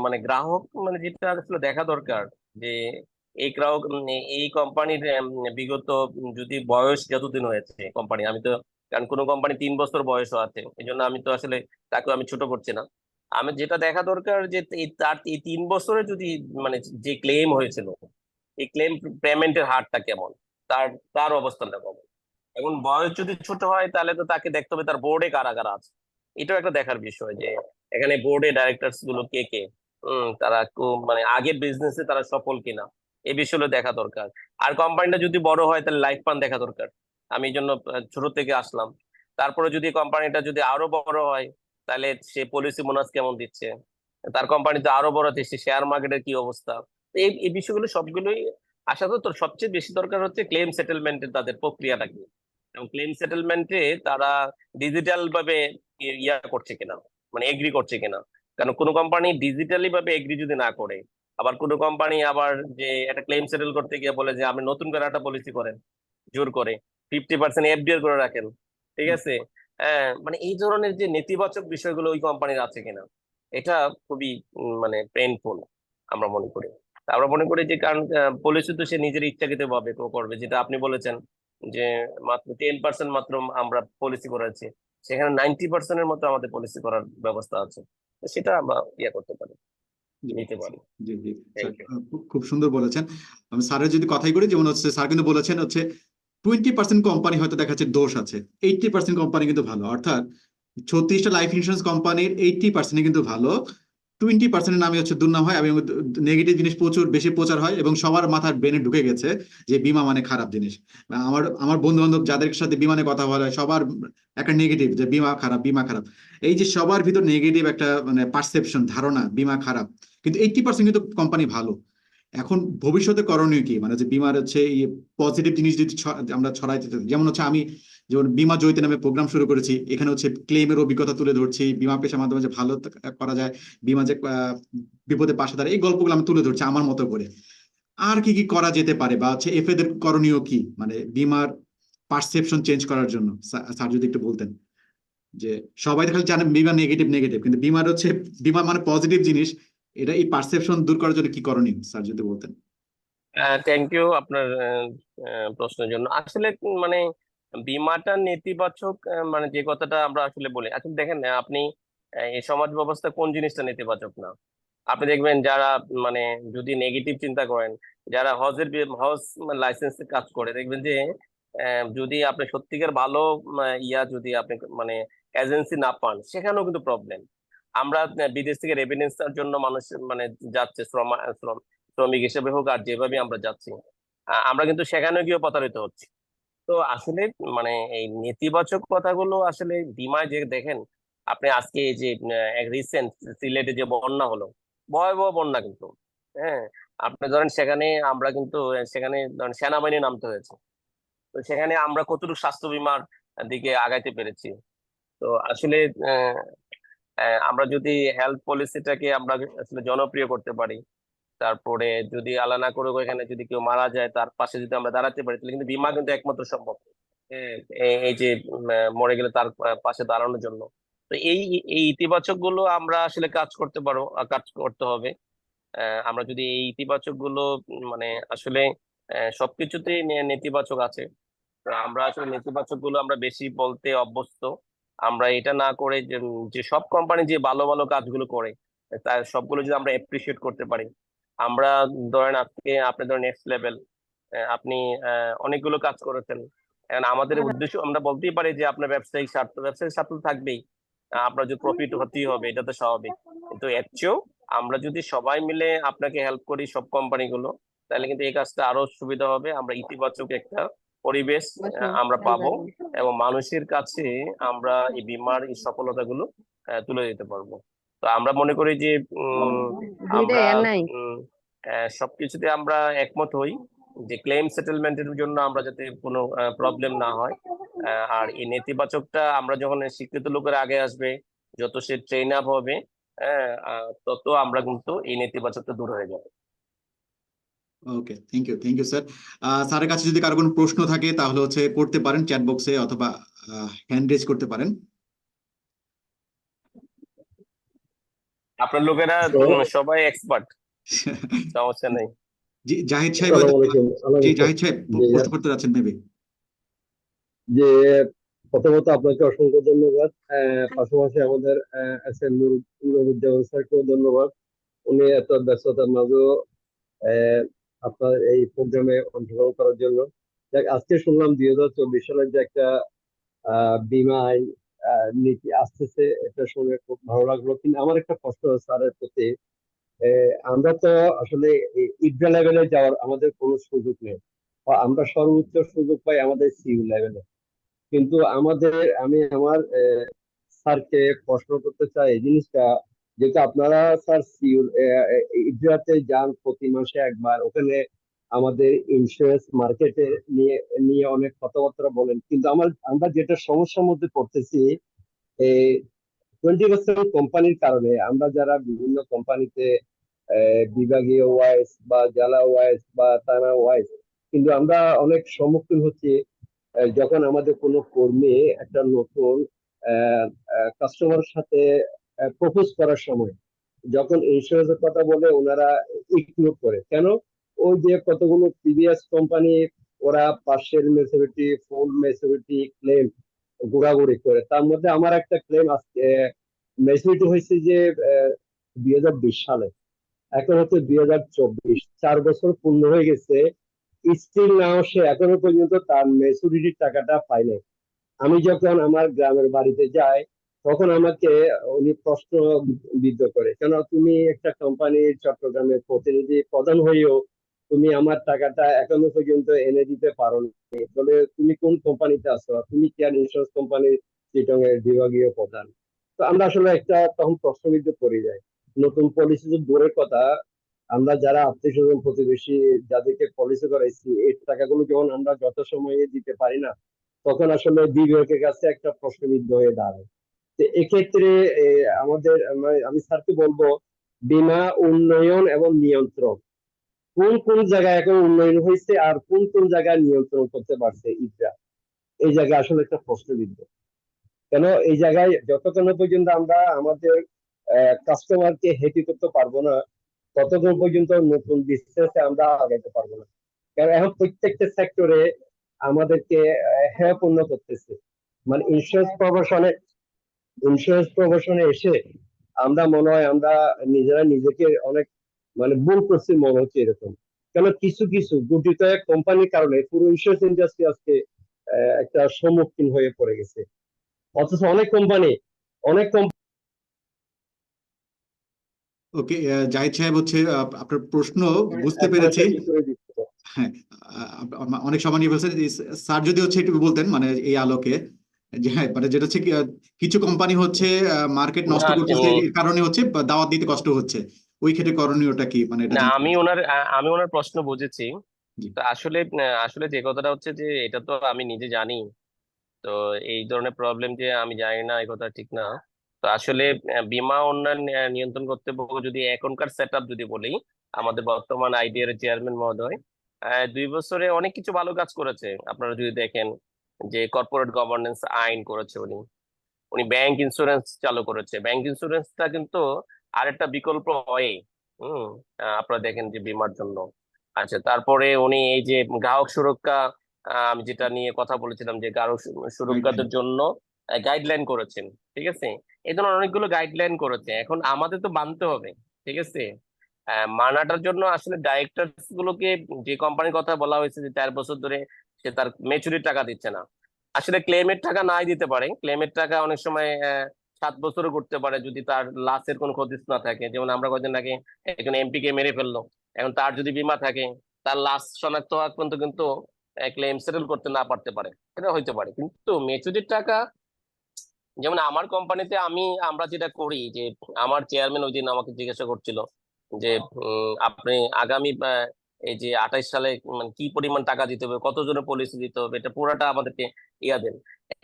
মানে গ্রাহক মানে যেটা আসলে দেখা দরকার যে এই গ্রাহক এই কোম্পানির বিগত যদি বয়স যতদিন হয়েছে কোম্পানি, আমি তো, কারণ কোনো কোম্পানি 3 বছর বয়সও আছে, এই জন্য আমি তো আসলে তাকে আমি ছোট করছি না। আমি যেটা দেখা দরকার যে তার এই 3 বছরে যদি মানে যে ক্লেম হয়েছিল, এই ক্লেম পেমেন্টের হারটা কেমন, তার তার অবস্থানটা কেমন। এখন বয়স যদি ছোট হয় তাহলে তো তাকে দেখতে হবে তার বোর্ডে কারা কারা আছে। এটাও একটা দেখার বিষয় যে এখানে বোর্ডে ডাইরেক্টরস গুলো কে কে, তারা মানে আগের বিজনেসে তারা সফল কিনা, এই বিষয়গুলো দেখা দরকার। আর কোম্পানিটা যদি বড় হয় তাহলে লাইফ প্ল্যান দেখা দরকার। আমি এই জন্য ছোট থেকে আসলাম। তারপরে যদি কোম্পানিটা যদি আরো বড় হয়, তাহলে সে পলিসি বোনাস কেমন দিচ্ছে, তার কোম্পানিতে আরো বড় হচ্ছে শেয়ার মার্কেটের কি অবস্থা। তো এই বিষয়গুলো সবগুলোই আসা তো সবচেয়ে বেশি দরকার হচ্ছে ক্লেম সেটেলমেন্টের তাদের প্রক্রিয়াটা কি, এবং ক্লেম সেটেলমেন্টে তারা ডিজিটাল ভাবে ইয়া করছে কিনা, মানে এগ্রি করছে কিনা। কারণ কোনো কোম্পানি ডিজিটালি ভাবে এগ্রি যদি না করে, আবার কোনো কোম্পানি আবার যে একটা ক্লেম সেটেল করতে গিয়ে বলে যে আপনি নতুন করে একটা পলিসি করেন, জোর করে 50% এফডিআর করে রাখেন, ঠিক আছে। মানে এই ধরনের যে নেতিবাচক বিষয়গুলো ওই কোম্পানির আছে কিনা, এটা খুবই মানে পেইনফুল আমরা মনে করি। তা আমরা মনে করি যে কারণ পলিসি তো সে নিজের ইচ্ছাকৃত ভাবে করবে, যেটা আপনি বলেছেন যে মাত্র 10% মাত্র আমরা পলিসি করেছি, সেখানে 90%-এর মতো আমাদের পলিসি করার ব্যবস্থা আছে। তো সেটা আমরা ইয়ে করতে পারি, জি নিতে পারি। জি জি স্যার, থ্যাংক ইউ। খুব খুব সুন্দর বলেছেন। আমি স্যারের যদি কথাই করি, যেমন স্যার কিন্তু বলেছেন 20% কোম্পানি হয়তো দেখা যাচ্ছে দোষ আছে, 80% কোম্পানি কিন্তু ভালো। অর্থাৎ 36টা লাইফ ইন্স্যুরেন্স কোম্পানির 80% কিন্তু ভালো, 20%-এর নামে দুর্নাম হয়, এবং নেগেটিভ জিনিস প্রচুর বেশি প্রচার হয়, এবং সবার মাথার ব্রেনে ঢুকে গেছে যে বীমা মানে খারাপ জিনিস। আমার আমার বন্ধু বান্ধব যাদের সাথে বিমানে কথা বলা হয়, সবার একটা নেগেটিভ, যে বীমা খারাপ, বীমা খারাপ। এই যে সবার ভিতর নেগেটিভ একটা মানে পারসেপশন, ধারণা বীমা খারাপ, কিন্তু 80% কিন্তু কোম্পানি ভালো। এখন ভবিষ্যতে করণীয় কি? মানে যে বীমার এই পজিটিভ জিনিস যদি আমরা ছড়াইতে চাই, আমি যেমন বীমা জয়িতা নামে প্রোগ্রাম শুরু করেছি, এখানে ক্লেমের অভিজ্ঞতা তুলে ধরছি, বীমা পেশার মাধ্যমে যে ভালো করা যায়, বীমা যে বিপদে পাশে দাঁড়ায়, এই গল্পগুলো আমি তুলে ধরছি আমার মতো করে। আর কি কি করা যেতে পারে, বা এফএদের করণীয় কি, মানে বীমার পারসেপশন চেঞ্জ করার জন্য? স্যার যদি একটু বলতেন, যে সবাই খালি জানে বীমা নেগেটিভ নেগেটিভ, কিন্তু বীমার বীমা মানে পজিটিভ জিনিস, এই পারসেপশন দূর করার জন্য কি করণীয়, স্যার যদি বলতেন। থ্যাংক ইউ আপনার প্রশ্নের জন্য। আসলে মানে বীমাটা নেতিবাচক, মানে যে কথাটা আমরা আসলে বলি, আসলে দেখেন আপনি এই সমাজ ব্যবস্থা কোন জিনিসটা নেতিবাচক না, আপনি দেখবেন যারা মানে যদি নেগেটিভ চিন্তা করেন, যারা হজ লাইসেন্সে কাজ করে, দেখবেন যে যদি আপনি সত্যিকার ভালো যদি আপনি মানে এজেন্সি না পান, সেখানেও কিন্তু প্রবলেম। আমরা বিদেশ থেকে রেমিটেন্সের জন্য মানুষ মানে যাচ্ছে, শ্রমিক হিসেবে হোক আর যেভাবে আমরা যাচ্ছি, আমরা কিন্তু সেখানেও গিয়ে প্রতারিত হচ্ছি। তো আসলে মানে এই নেতিবাচক কথাগুলো আসলে বীমায় যে দেখেন, আপনি আজকে এই যে রিসেন্ট সিলেটে যে বন্যা হলো, ভয়াবহ বন্যা কিন্তু, হ্যাঁ, আপনি ধরেন সেখানে আমরা কিন্তু সেখানে ধরেন সেনাবাহিনী নামতে হয়েছে। তো সেখানে আমরা কতটুকু স্বাস্থ্য বীমার দিকে আগাইতে পেরেছি। তো আসলে আহ, আমরা যদি হেলথ পলিসিটাকে আমরা আসলে জনপ্রিয় করতে পারি, তারপরে যদি আল্লাহ না করে এখানে যদি কেউ মারা যায় তার পাশে যদি আমরা দাঁড়াতে পারি, তাহলে কিন্তু বীমা কিন্তু একমাত্র সম্ভব। এই যে মরে গেলে তার পাশে দাঁড়ানোর জন্য। তো এই এই ইতিবাচক গুলো আমরা আসলে কাজ করতে হবে। আমরা যদি এই ইতিবাচক গুলো মানে আসলে সবকিছুতেই নেতিবাচক আছে। তো আমরা আসলে নেতিবাচক গুলো আমরা বেশি বলতে অভ্যস্ত। আমরা এটা না করে যে সব কোম্পানি যে ভালো ভালো কাজগুলো করে, তার সবগুলো যদি আমরা এপ্রিসিয়েট করতে পারি। আমরা ধরেন আজকে আপনি ধরেন নেক্সট লেভেল, আপনি অনেকগুলো কাজ করেছেন। এখন আমাদের উদ্দেশ্য আমরা বলতেই পারি যে আপনার ব্যবসায়িক স্বার্থ তো থাকবেই। আপনার যে প্রফিট হতেই হবে, এটা তো স্বাভাবিক। কিন্তু এর চেয়েও আমরা যদি সবাই মিলে আপনাকে হেল্প করি, সব কোম্পানিগুলো, তাহলে কিন্তু এই কাজটা আরো সুবিধা হবে। আমরা ইতিবাচক একটা পরিবেশ আমরা পাবো, এবং মানুষের কাছে আমরা এই বীমার এই সফলতাগুলো তুলে দিতে পারবো। তো আমরা মনে করি যে আমরা উম, সবকিছুতে আমরা একমত হই যে ক্লেম সেটেলমেন্টের জন্য আমরা যাতে কোনো প্রবলেম না হয়। আর এই নেতিবাচকটা আমরা যখন শিক্ষিত লোকের আগে আসবে, যত সে ট্রেন আপ হবে, তত আমরা কিন্তু এই নেতিবাচকটা দূর হয়ে যাবে। ওকে, থ্যাংক ইউ স্যার। স্যারের কাছে যদি কারো কোনো প্রশ্ন থাকে তাহলে হচ্ছে করতে পারেন চ্যাট বক্সে, অথবা হ্যান্ড রেজ করতে পারেন। আপনার লোকেরা সবাই এক্সপার্ট, সমস্যা নেই। জি জাহিদ সাহেব আসসালামু আলাইকুম। জি জাহিদ সাহেব জি, প্রশ্ন করতে যাচ্ছেন মেবি। যে প্রথমত আপনাকে অসংখ্য ধন্যবাদ। পাশাপাশি আমাদের এস এম নুরুজ্জামান স্যারকেও ধন্যবাদ। উনি এত ব্যস্ততার মাঝেও আহ, আপনার এই প্রোগ্রামে অংশগ্রহণ করার জন্য। দেখ, আজকে শুনলাম 2024 সালের যে একটা বীমা আইন নীতি আসতেছে, এটা শুনে খুব ভালো লাগলো। কিন্তু আমার একটা প্রশ্ন স্যারের প্রতি, আমরা তো আসলে ইডরা লেভেলে যাওয়ার আমাদের কোনো সুযোগ নেই, বা আমরা সর্বোচ্চ সুযোগ পাই আমাদের সিইউ লেভেলে। কিন্তু আমি আমার স্যারকে প্রশ্ন করতে চাই এই জিনিসটা, যেহেতু আপনারা স্যার সিইউ ইডরাতে যান প্রতি মাসে একবার, ওখানে আমাদের ইন্স্যুরেন্স মার্কেটে নিয়ে নিয়ে অনেক কথাবার্তা বলেন, কিন্তু আমরা যেটা সমস্যার মধ্যে পড়তেছি, এই 20% কোম্পানির কারণে আমরা যারা বিভিন্ন কোম্পানিতে বিভাগীয় ওয়াইজ বা জেলা ওয়াইজ বা থানা ওয়াইজ, কিন্তু আমরা অনেক সম্মুখীন হচ্ছি যখন আমাদের কোনো কর্মী একটা নতুন কাস্টমারের সাথে প্রপোজ করার সময়, যখন ইন্স্যুরেন্সের কথা বলে ওনারা ইগনোর করে। কেন? ওই যে কতগুলো প্রিভিয়াস কোম্পানি, ওরা পার্সিয়াল ম্যাচুরিটি, ফুল ম্যাচুরিটি ক্লেম ঘোরাঘুরি করে। তার মধ্যে আমার একটা ক্লেম আজকে ম্যাচুরিটি হয়েছে যে 2020 সালে, এখন হচ্ছে 2024, 4 বছর পূর্ণ হয়ে গেছে। স্টিল নাও সে এখনো পর্যন্ত তার ম্যাচুরিটির টাকাটা পায়নি। আমি যখন আমার গ্রামের বাড়িতে যাই, তখন আমাকে উনি প্রশ্ন বিদ্ধ করে, কেন তুমি একটা কোম্পানির চট্টগ্রামের প্রতিনিধি প্রধান হয়েও তুমি আমার টাকাটা এখনো পর্যন্ত এনে দিতে পারো নি? বলে, তুমি কোন কোম্পানিতে আছো? তুমি কেয়ার ইন্স্যুরেন্স কোম্পানির চিটং এর বিভাগীয় প্রধান। তো আমরা আসলে একটা তখন প্রশ্নবিদ্ধ পড়ে যাই। নতুন পলিসি তো দূরের কথা, আমরা যারা আত্মীয় স্বজন প্রতিবেশী যাদেরকে পলিসি করাইছি, এই টাকাগুলো যখন আমরা যত সময়ে দিতে পারি না, তখন আসলে বিবেকের কাছে একটা প্রশ্নবিদ্ধ হয়ে দাঁড়ায়। তো এক্ষেত্রে আমি স্যারকে বলবো, বীমা উন্নয়ন এবং নিয়ন্ত্রণ কোন কোন জায়গায় এখন উন্নয়ন হয়েছে আর কোন কোন জায়গায় নিয়ন্ত্রণ করতে পারছে ইসরা, এই জায়গায় আসলে একটা প্রশ্নবিদ্ধ। কেন এই জায়গায় যতক্ষণ পর্যন্ত আমরা আমাদের কাস্টমারকে হ্যাপি করতে পারবো না, ততক্ষণ পর্যন্ত নতুন বিজনেসে আমরা আগাইতে পারবো না। কারণ এখন প্রত্যেকটা সেক্টরে আমাদেরকে হেয়পূর্ণ করতেছে। মানে ইন্স্যুরেন্স প্রফেশনে এসে আমরা মনে হয় আমরা নিজেরা নিজেকে অনেক মানে ভুল করছি মনে হচ্ছে এরকম। কেন কিছু কিছু গুটিত কোম্পানির কারণে পুরো ইন্স্যুরেন্স ইন্ডাস্ট্রি আজকে একটা সম্মুখীন হয়ে পড়ে গেছে। অথচ অনেক কোম্পানি ওকে, জাহিদ সাহেব হচ্ছে আপনার প্রশ্ন বুঝতে পেরেছি। করে দিচ্ছে। হ্যাঁ, অনেক সময় নিয়ে ফেলছেন। স্যার যদি হচ্ছে একটু বলতেন মানে এই আলোকে, যে হ্যাঁ মানে যেটা হচ্ছে কিছু কোম্পানি হচ্ছে মার্কেট নষ্ট না করতেছে, এর কারণে হচ্ছে দাওয়াত দিতে কষ্ট হচ্ছে, ওই ক্ষেত্রে করণীয়টা কি, মানে এটা না জানতে আমি চাচ্ছি। ওনার প্রশ্ন বুঝেছি। জি। তো আসলে যে কথাটা হচ্ছে যে এটা তো আমি নিজে জানি। তো এই ধরনের প্রবলেম যে আমি জানি না, এই কথা ঠিক না। তো আসলে বীমা উন্নয়ন নিয়ন্ত্রণ কর্তৃপক্ষ যদি এখনকার সেট আপ যদি বলি, আমাদের বর্তমান আইডিআর চেয়ারম্যান মহোদয় 2 বছরে অনেক কিছু ভালো কাজ করেছে। আপনারা যদি দেখেন যে কর্পোরেট গভর্নেন্স আইন করেছে উনি, ব্যাংক ইন্স্যুরেন্স চালু করেছে। ব্যাংক ইন্স্যুরেন্সটা কিন্তু আরেকটা বিকল্প হয়। হম আপনারা দেখেন যে বীমার জন্য। আচ্ছা, তারপরে উনি এই যে গ্রাহক সুরক্ষা, আমি যেটা নিয়ে কথা বলেছিলাম যে গ্রাহক সুরক্ষাদের জন্য গাইডলাইন করেছেন। ঠিক আছে, এই ধরনের অনেকগুলো গাইডলাইন করেছে, এখন আমাদের তো মানতে হবে। ঠিক আছে, মানাটার জন্য আসলে ডাইরেক্টরস গুলোকে, যে কোম্পানির কথা বলা হয়েছে যে 4 বছর ধরে সে তার ম্যাচুরিটি টাকা দিচ্ছে না, আসলে ক্লেমের টাকা নাই দিতে পারে। ক্লেমের টাকা অনেক সময় 7 বছরও করতে পারে যদি তার লাশের কোনো ক্ষতিস না থাকে। যেমন আমরা কয়েকদিন আগে একজন এমপি কে মেরে ফেললো, এখন তার যদি বীমা থাকে, তার লাশ শনাক্ত হওয়া পর্যন্ত কিন্তু ক্লেম সেটেল করতে না পারতে পারে, এটা হইতে পারে। কিন্তু ম্যাচুরিটির টাকা, যেমন আমার কোম্পানিতে আমরা যেটা করি যে আমার চেয়ারম্যান ওই দিন আমাকে জিজ্ঞাসা করছিল যে আপনি আগামী এই যে 28 সালে মানে কি পরিমাণ টাকা দিতে হবে, কতজনের পলিসি দিতে হবে, এটা পুরাটা আমাদেরকে ইয়া দেন।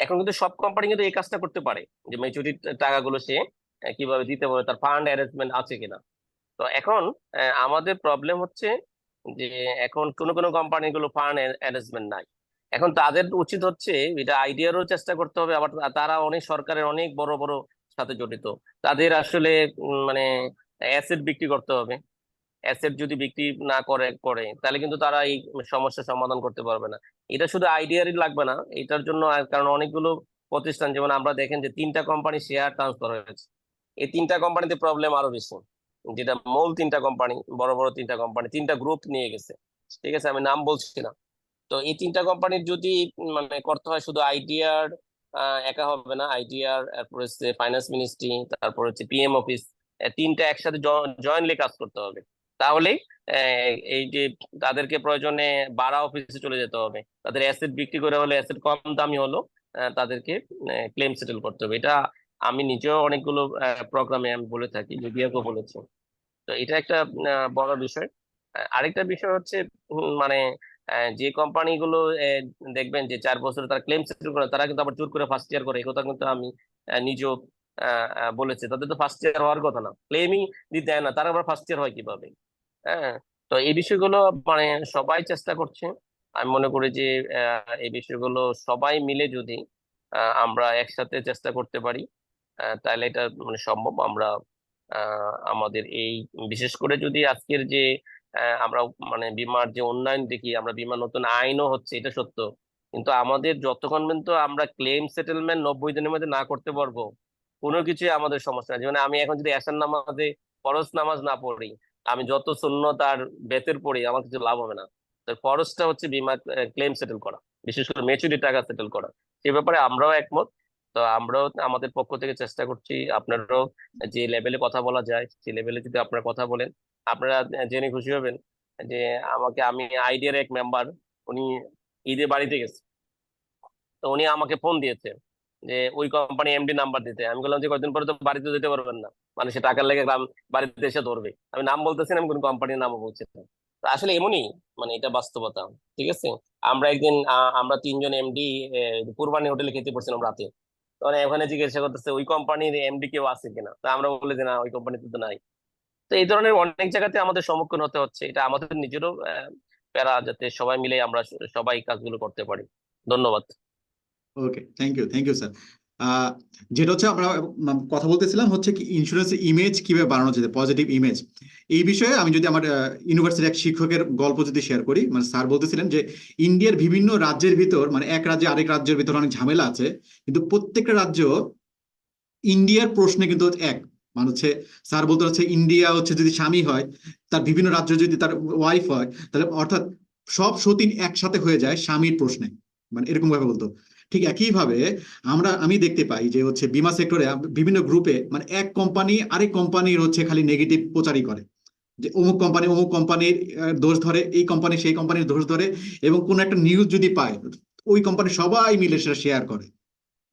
এখন কিন্তু সব কোম্পানি কিন্তু এই কাজটা করতে পারে যে ম্যাচুরিটি টাকাগুলো সে কিভাবে দিতে পারে, তার ফান্ড অ্যারেঞ্জমেন্ট আছে কিনা। তো এখন আমাদের প্রবলেম হচ্ছে যে এখন কোনো কোনো কোম্পানিগুলো ফান্ড অ্যারেঞ্জমেন্ট নাই। এখন তাদের উচিত হচ্ছে এটা আইডিয়ারও চেষ্টা করতে হবে, আবার তারা অনেক সরকারের অনেক বড় বড় সাথে জড়িত। তাদের আসলে মানে অ্যাসেট বিক্রি করতে হবে। অ্যাসেট যদি বিক্রি না করে তাহলে কিন্তু তারা এই সমস্যার সমাধান করতে পারবে না। এটা শুধু আইডিয়ারই লাগবে না এটার জন্য, কারণ অনেকগুলো প্রতিষ্ঠান, যেমন আমরা দেখেন যে 3টা কোম্পানি শেয়ার ট্রান্সফার হয়েছে। এই 3টা কোম্পানিতে প্রবলেম আরো বেশি, যেটা মূল 3টা কোম্পানি, বড় বড় 3টা কোম্পানি 3টা গ্রুপ নিয়ে গেছে। ঠিক আছে, আমি নাম বলছি না। তো এই 3টা কোম্পানির যদি মানে করতে হয়, শুধু আইডিআর একা হবে না, আইডিআর, তারপর হচ্ছে ফাইন্যান্স মিনিস্ট্রি, তারপর হচ্ছে পিএম অফিস, 3টা একসাথে জয়েন্টলি কাজ করতে হবে। তাহলে এই যে তাদেরকে প্রয়োজনে বাড়া অফিসে চলে যেতে হবে, তাদের অ্যাসেট বিক্রি করে হলে অ্যাসেট কম দামি হলো তাদেরকে ক্লেম সেটেল করতে হবে। এটা আমি নিজেও অনেকগুলো প্রোগ্রামে আমি বলে থাকি, যদিও বলেছি। তো এটা একটা বড় বিষয়। আরেকটা বিষয় হচ্ছে মানে যে কোম্পানিগুলো দেখবেন যে 4 বছরে তারা ক্লেম সেটেল করে, তারা কিন্তু আবার জোর করে ফার্স্ট ইয়ার করে, এই কথা কিন্তু আমি নিজেও বলেছি। তাদের তো ফার্স্ট ইয়ার হওয়ার কথা না, ক্লেমই দিতে দেয় না, তারা আবার ফার্স্ট ইয়ার হয় কিভাবে? হ্যাঁ, তো এই বিষয়গুলো মানে সবাই চেষ্টা করছে। আমি মনে করি যে এই বিষয়গুলো সবাই মিলে যদি আমরা একসাথে চেষ্টা করতে পারি, তাহলে এটা মানে সম্ভব। আমরা আমাদের এই বিশেষ করে যদি আজকের যে আমরা মানে বীমার যে উন্নয়ন দেখি, আমরা বীমা নতুন আইনও হচ্ছে, এটা সত্য। কিন্তু আমাদের যতক্ষণ পর্যন্ত আমরা ক্লেম সেটেলমেন্ট 90 দিনের মধ্যে না করতে পারবো, কোনো কিছুই আমাদের সমস্যা নেই। যেমন আমি এখন যদি এশার নামাজে ফরজ নামাজ না পড়ি, আমি যত সুন্নত আর বেতের পড়ি, আমার কিছু লাভ হবে না। তো ফরজটা হচ্ছে বীমা ক্লেম সেটেল করা, বিশেষ করে ম্যাচুরিটি টাকা সেটেল করা। সে ব্যাপারে আমরাও একমত। তো আমরাও আমাদের পক্ষ থেকে চেষ্টা করছি, আপনারাও যে লেভেলে কথা বলা যায় সেই লেভেলে যদি আপনারা কথা বলেন, আপনারা জেনে খুশি হবেন যে আমি আইডিয়ার এক মেম্বার, উনি ঈদে বাড়িতে গেছে। তো উনি আমাকে ফোন দিয়েছে যে ওই কোম্পানি এমডি নাম্বার দিতে। আমি বললাম যে কয়েকদিন পরে তো বাড়িতে যেতে পারবেন না, মানে সে টাকার লেগে বাড়িতে এসে ধরবে। আমি নাম বলতেছি না, আমি কোন কোম্পানির নামও বলছি না। তো আসলে এমনই, মানে এটা বাস্তবতা। ঠিক আছে, আমরা একদিন আমরা 3জন এমডি পূর্বানি হোটেলে খেতে পড়ছিলাম রাতে। মানে ওখানে জিজ্ঞাসা করতেছে ওই কোম্পানির এমডি কেউ আছে কিনা, তা আমরা বলে যে না, ওই কোম্পানিতে তো নাই। তো এই ধরনের অনেক জায়গাতে আমাদের সম্মুখীন হতে হচ্ছে, এটা আমাদের নিজেরও প্যারা, যাতে সবাই মিলে আমরা সবাই কাজগুলো করতে পারি। ধন্যবাদ। ওকে, থ্যাংক ইউ স্যার। যেটা হচ্ছে আমরা কথা বলতেছিলাম হচ্ছে কি ইন্স্যুরেন্সের ইমেজ কিভাবে বাড়ানো যেতে, পজিটিভ ইমেজ। এই বিষয়ে আমি যদি আমার ইউনিভার্সিটির এক শিক্ষকের গল্প যদি শেয়ার করি, মানে স্যার বলতেছিলেন যে ইন্ডিয়ার বিভিন্ন রাজ্যের ভিতর, মানে এক রাজ্যে আরেক রাজ্যের ভিতর অনেক ঝামেলা আছে, কিন্তু প্রত্যেকটা রাজ্য ইন্ডিয়ার প্রশ্নে কিন্তু এক। মানে হচ্ছে স্যার বলতে হচ্ছে ইন্ডিয়া হচ্ছে যদি স্বামী হয়, তার বিভিন্ন রাজ্য যদি তার ওয়াইফ হয়, তাহলে অর্থাৎ সব সতীন একসাথে হয়ে যায় স্বামীর প্রশ্নে। মানে এরকম ভাবে বলতো। ঠিক একইভাবে আমি দেখতে পাই যে হচ্ছে বীমা সেক্টরে বিভিন্ন গ্রুপে মানে এক কোম্পানি আরেক কোম্পানির হচ্ছে খালি নেগেটিভ প্রচারই করে, যে অমুক কোম্পানির দোষ ধরে, এই কোম্পানি সেই কোম্পানির দোষ ধরে, এবং কোন একটা নিউজ যদি পায় ওই কোম্পানি সবাই মিলে সেটা শেয়ার করে।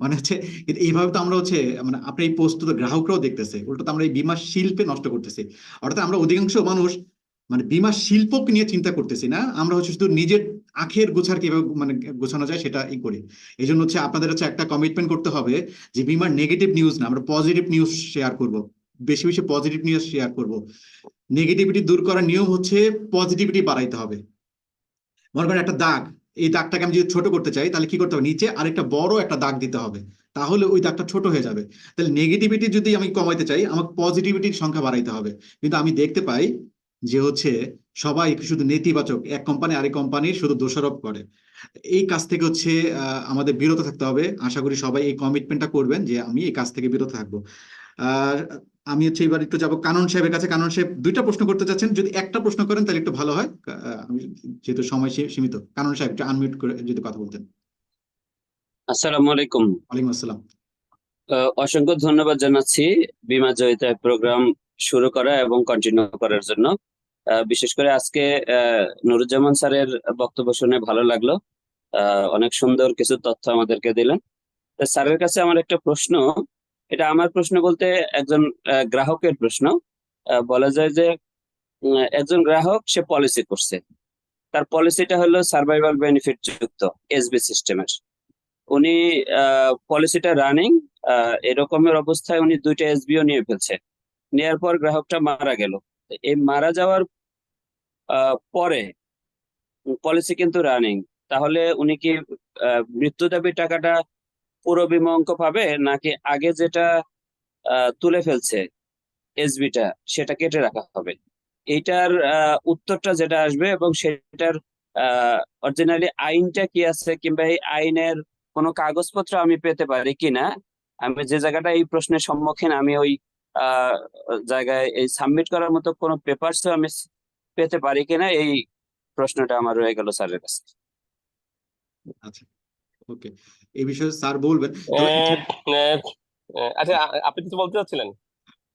মানে হচ্ছে কিন্তু এইভাবে তো আমরা হচ্ছে মানে আপনি এই পোস্ট তো গ্রাহকরাও দেখতেছে, উল্টো তো আমরা এই বীমা শিল্পে নষ্ট করতেছি। অর্থাৎ আমরা অধিকাংশ মানুষ মানে বীমা শিল্পকে নিয়ে চিন্তা করতেছি না, আমরা হচ্ছে শুধু নিজের আখের গোছার কিভাবে মানে গোছানো যায় সেটা করি। এই জন্য হচ্ছে আপনাদের হচ্ছে একটা কমিটমেন্ট করতে হবে যে বীমার নেগেটিভ নিউজ না, আমরা পজিটিভ নিউজ শেয়ার করব, বেশি বেশি পজিটিভ নিউজ শেয়ার করব। নেগেটিভিটি দূর করার নিয়ম হচ্ছে পজিটিভিটি বাড়াইতে হবে। মনে করেন একটা দাগ, এই দাগটাকে আমি যদি ছোট করতে চাই তাহলে কি করতে হবে, নিচে আরেকটা বড় একটা দাগ দিতে হবে, তাহলে ওই দাগটা ছোট হয়ে যাবে। তাহলে নেগেটিভিটি যদি আমি কমাইতে চাই আমাকে পজিটিভিটির সংখ্যা বাড়াইতে হবে। কিন্তু আমি দেখতে পাই যে হচ্ছে সবাই শুধু নেতিবাচক, এক কোম্পানি আরেক কোম্পানির শুধু দোষারোপ করে। এই কাজ থেকে হচ্ছে আমাদের বিরত থাকতে হবে। আশা করি সবাই এই কমিটমেন্টটা করবেন যে আমি এই কাজ থেকে বিরত থাকবো। আর আমি হচ্ছে এবার একটু যাবো কানন সাহেবের কাছে। কানন সাহেব দুইটা প্রশ্ন করতে চাচ্ছেন, যদি একটা প্রশ্ন করেন তাহলে একটু ভালো হয়। আমি যেহেতু সময় সীমিত, কানন সাহেব একটু আনমিউট করে যদি কথা বলতেন। আসসালামু আলাইকুম। ওয়ালাইকুম আসসালাম। অসংখ্য ধন্যবাদ জানাচ্ছি বীমা জয়িতা প্রোগ্রাম শুরু করা এবং কন্টিনিউ করার জন্য। বিশেষ করে আজকে নুরুজ্জামান স্যারের বক্তব্য শুনে ভালো লাগলো। অনেক সুন্দর কিছু তথ্য আমাদেরকে দিলেন। তো স্যারের কাছে আমার একটা প্রশ্ন, এটা আমার প্রশ্ন বলতে একজন গ্রাহকের প্রশ্ন। বলা যায় যে একজন গ্রাহক সে পলিসি করছে, তার পলিসিটা হলো সার্ভাইভাল বেনিফিট যুক্ত এসবি সিস্টেমের। উনি পলিসিটা রানিং, এরকমের অবস্থায় উনি দুইটা এসবিও নিয়ে ফেলছে। নেওয়ার পর গ্রাহকটা মারা গেল। এই মারা যাওয়ার পরে পলিসি কিন্তু রানিং, তাহলে উনি কি মৃত্যু দাবির টাকাটা পুরো বিমা অঙ্ক পাবে, নাকি আগে যেটা তুলে ফেলছে এসবিটা সেটা কেটে রাখা হবে? এইটার উত্তরটা যেটা আসবে এবং সেটার অরিজিনালি আইনটা কি আছে, কিংবা এই আইনের কোনো কাগজপত্র আমি পেতে পারি কিনা, আমি যে জায়গাটা এই প্রশ্নের সম্মুখীন, আমি ওই জায়গায় এই সাবমিট করার মতো কোনো পেপারস আমি পেতে পারি কিনা, এই প্রশ্নটা আমার রয়ে গেল স্যারের কাছে। আচ্ছা, ওকে, এই বিষয়ে স্যার বলবেন। তবে আচ্ছা, আপনি কিছু বলতে চাচ্ছিলেন?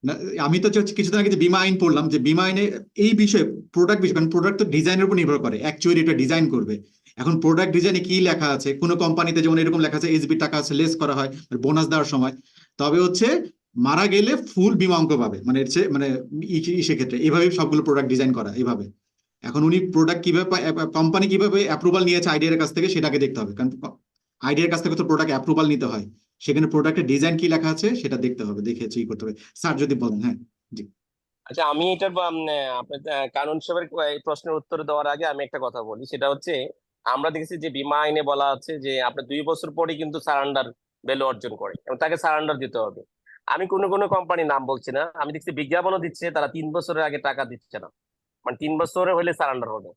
না, আমি তো হচ্ছে কিছুদিন আগে যে বীমা আইন পড়লাম, যে বীমা আইনে এই বিষয়ে প্রোডাক্ট বিষয়, কারণ প্রোডাক্ট তো ডিজাইনের উপর নির্ভর করে, অ্যাকচুয়ালি এটা ডিজাইন করবে। এখন প্রোডাক্ট ডিজাইনে কি লেখা আছে, কোনো কোম্পানিতে যেমন এরকম লেখা আছে এসবি টাকা আছে লেস করা হয় বোনাস দেওয়ার সময়, তবে হচ্ছে মারা গেলে ফুল বীমা অঙ্ক পাবে, মানে মানে সেক্ষেত্রে এইভাবে সবগুলো প্রোডাক্ট ডিজাইন করা এইভাবে। এখন উনি প্রোডাক্ট কিভাবে কোম্পানি কিভাবে অ্যাপ্রুভাল নিয়েছে আইডিয়ার কাছ থেকে সেটাকে দেখতে হবে, কারণ আইডিয়ার কাছ থেকে তো প্রোডাক্ট অ্যাপ্রুভাল নিতে হয়, সেখানে প্রোডাক্টের ডিজাইন কি লেখা আছে সেটা দেখতে হবে, দেখে ই করতে হবে। স্যার যদি বলেন। হ্যাঁ, জি। আচ্ছা, আমি এটার আপনার কানুন সাহেবের এই প্রশ্নের উত্তর দেওয়ার আগে আমি একটা কথা বলি। সেটা হচ্ছে, আমরা দেখেছি যে বীমা আইনে বলা আছে যে আপনার 2 বছর পরে কিন্তু সারান্ডার ভ্যালু অর্জন করে এবং তাকে সারান্ডার দিতে হবে। আমি কোনো কোনো কোম্পানির নাম বলছি না, আমি দেখছি বিজ্ঞাপনও দিচ্ছে তারা 3 বছরের আগে টাকা দিচ্ছে না, মানে 3 বছরে হলে সারান্ডার হবে।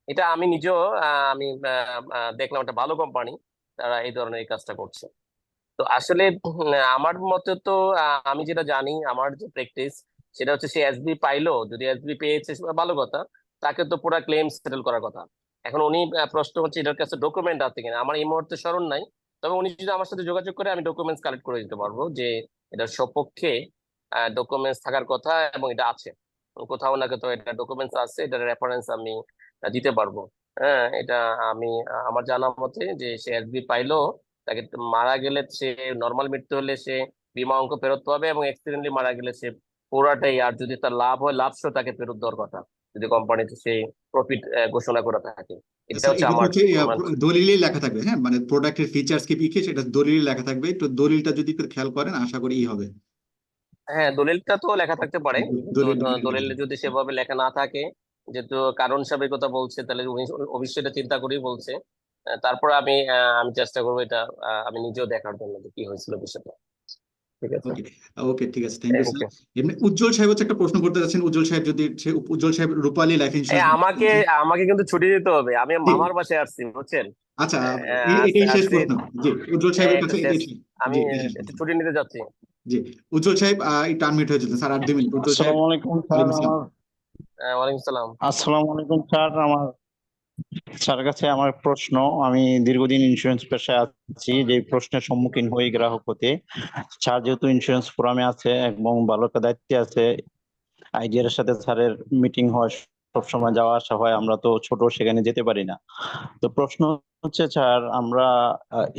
এটা আমি নিজেও আমি দেখলাম একটা ভালো কোম্পানি, তারা এই ধরনের এই কাজটা করছে। তো আসলে আমার মতে তো আমি যেটা জানি, আমার যে প্র্যাকটিস সেটা হচ্ছে, সে এসবি পাইলো, যদি এসবি পেয়েছে সেটা ভালো কথা, তাকে তো পুরো ক্লেম সেটেল করার কথা। এখন উনি প্রশ্ন হচ্ছে এটার কাছে ডকুমেন্ট আছে কিনা, আমার এই মুহূর্তে স্মরণ নাই। তবে উনি যদি আমার সাথে যোগাযোগ করে আমি ডকুমেন্টস কালেক্ট করে দিতে পারবো যে এটার সপক্ষে ডকুমেন্টস থাকার কথা এবং এটা আছে কোথাও না কোথাও, এটা ডকুমেন্টস আছে, এটার রেফারেন্স আমি দিতে পারবো। হ্যাঁ, এটা আমি আমার জানা মতে যে সে এসবি পাইলো, তাকে মারা গেলে সে নর্মাল মৃত্যু হলে সে বীমা অঙ্ক ফেরত পাবে, এবং অ্যাক্সিডেন্টলি মারা গেলে সে পুরাটাই, আর যদি তার লাভ হয় লাভ সহ তাকে ফেরত দেওয়ার কথা, যদি কোম্পানিতে সেই প্রফিট ঘোষণা করা থাকে। এটা স্যার হচ্ছে এটা আমার হচ্ছে দলিলেই লেখা থাকবে। হ্যাঁ, মানে প্রোডাক্টের ফিচার্স কি কি সেটা দলিলে লেখা থাকবে, একটু দলিলটা যদি একটু খেয়াল করেন আশা করি হবে। হ্যাঁ, দলিলটা তো লেখা থাকতে পারে, কিন্তু দলিলটা লেখা দলিলে থাকবে। যদি সেভাবে লেখা না থাকে, যেহেতু কারণ সাহেবের কথা বলছে, তাহলে উনি অবশ্যই এটা চিন্তা করেই বলছে। তারপর আমি চেষ্টা করবো এটা আমি নিজেও দেখার জন্য যে কি হয়েছিল বিষয়টা। ঠিক আছে, ওকে, ওকে, ঠিক আছে, thank you thank sir. You. এমনি উজ্জ্বল সাহেব হচ্ছে একটা প্রশ্ন করতে যাচ্ছেন, উজ্জ্বল সাহেব যদি উজ্জ্বল সাহেব রূপালী লাইফ ইন্স্যুরেন্স। আমাকে আমাকে কিন্তু ছুটি দিতে হবে, আমি মামার বাসায় আসছি, বুঝছেন? আচ্ছা, এটাই শেষ আজকে প্রশ্ন। জি, উজ্জ্বল সাহেবের এটা কাছে শেষ, আমি জি, এটাই শেষ একটু প্রশ্ন। ছুটি নিতে যাচ্ছি। জি, উজ্জ্বল সাহেব একটু আনমিউট হয়ে যেতেন স্যার, আর 2 মিনিট। উজ্জ্বল সাহেব। আসসালামু আলাইকুম স্যার। ওয়ালাইকুম আসসালাম। ওয়ালাইকুম সালাম। আসসালামু আলাইকুম স্যার, আমার স্যারের কাছে আমার প্রশ্ন, আমি দীর্ঘদিন ইন্স্যুরেন্স পেশায় আছি, যে প্রশ্নের সম্মুখীন হই গ্রাহক হতে। স্যার যেহেতু ইন্স্যুরেন্স ফোরামে আছে এবং ভালো একটা দায়িত্বে আছে, আইডিয়ার সাথে স্যারের মিটিং হয়, সবসময় যাওয়া আসা হয়, আমরা তো ছোট, সেখানে যেতে পারি না। তো প্রশ্ন হচ্ছে স্যার, আমরা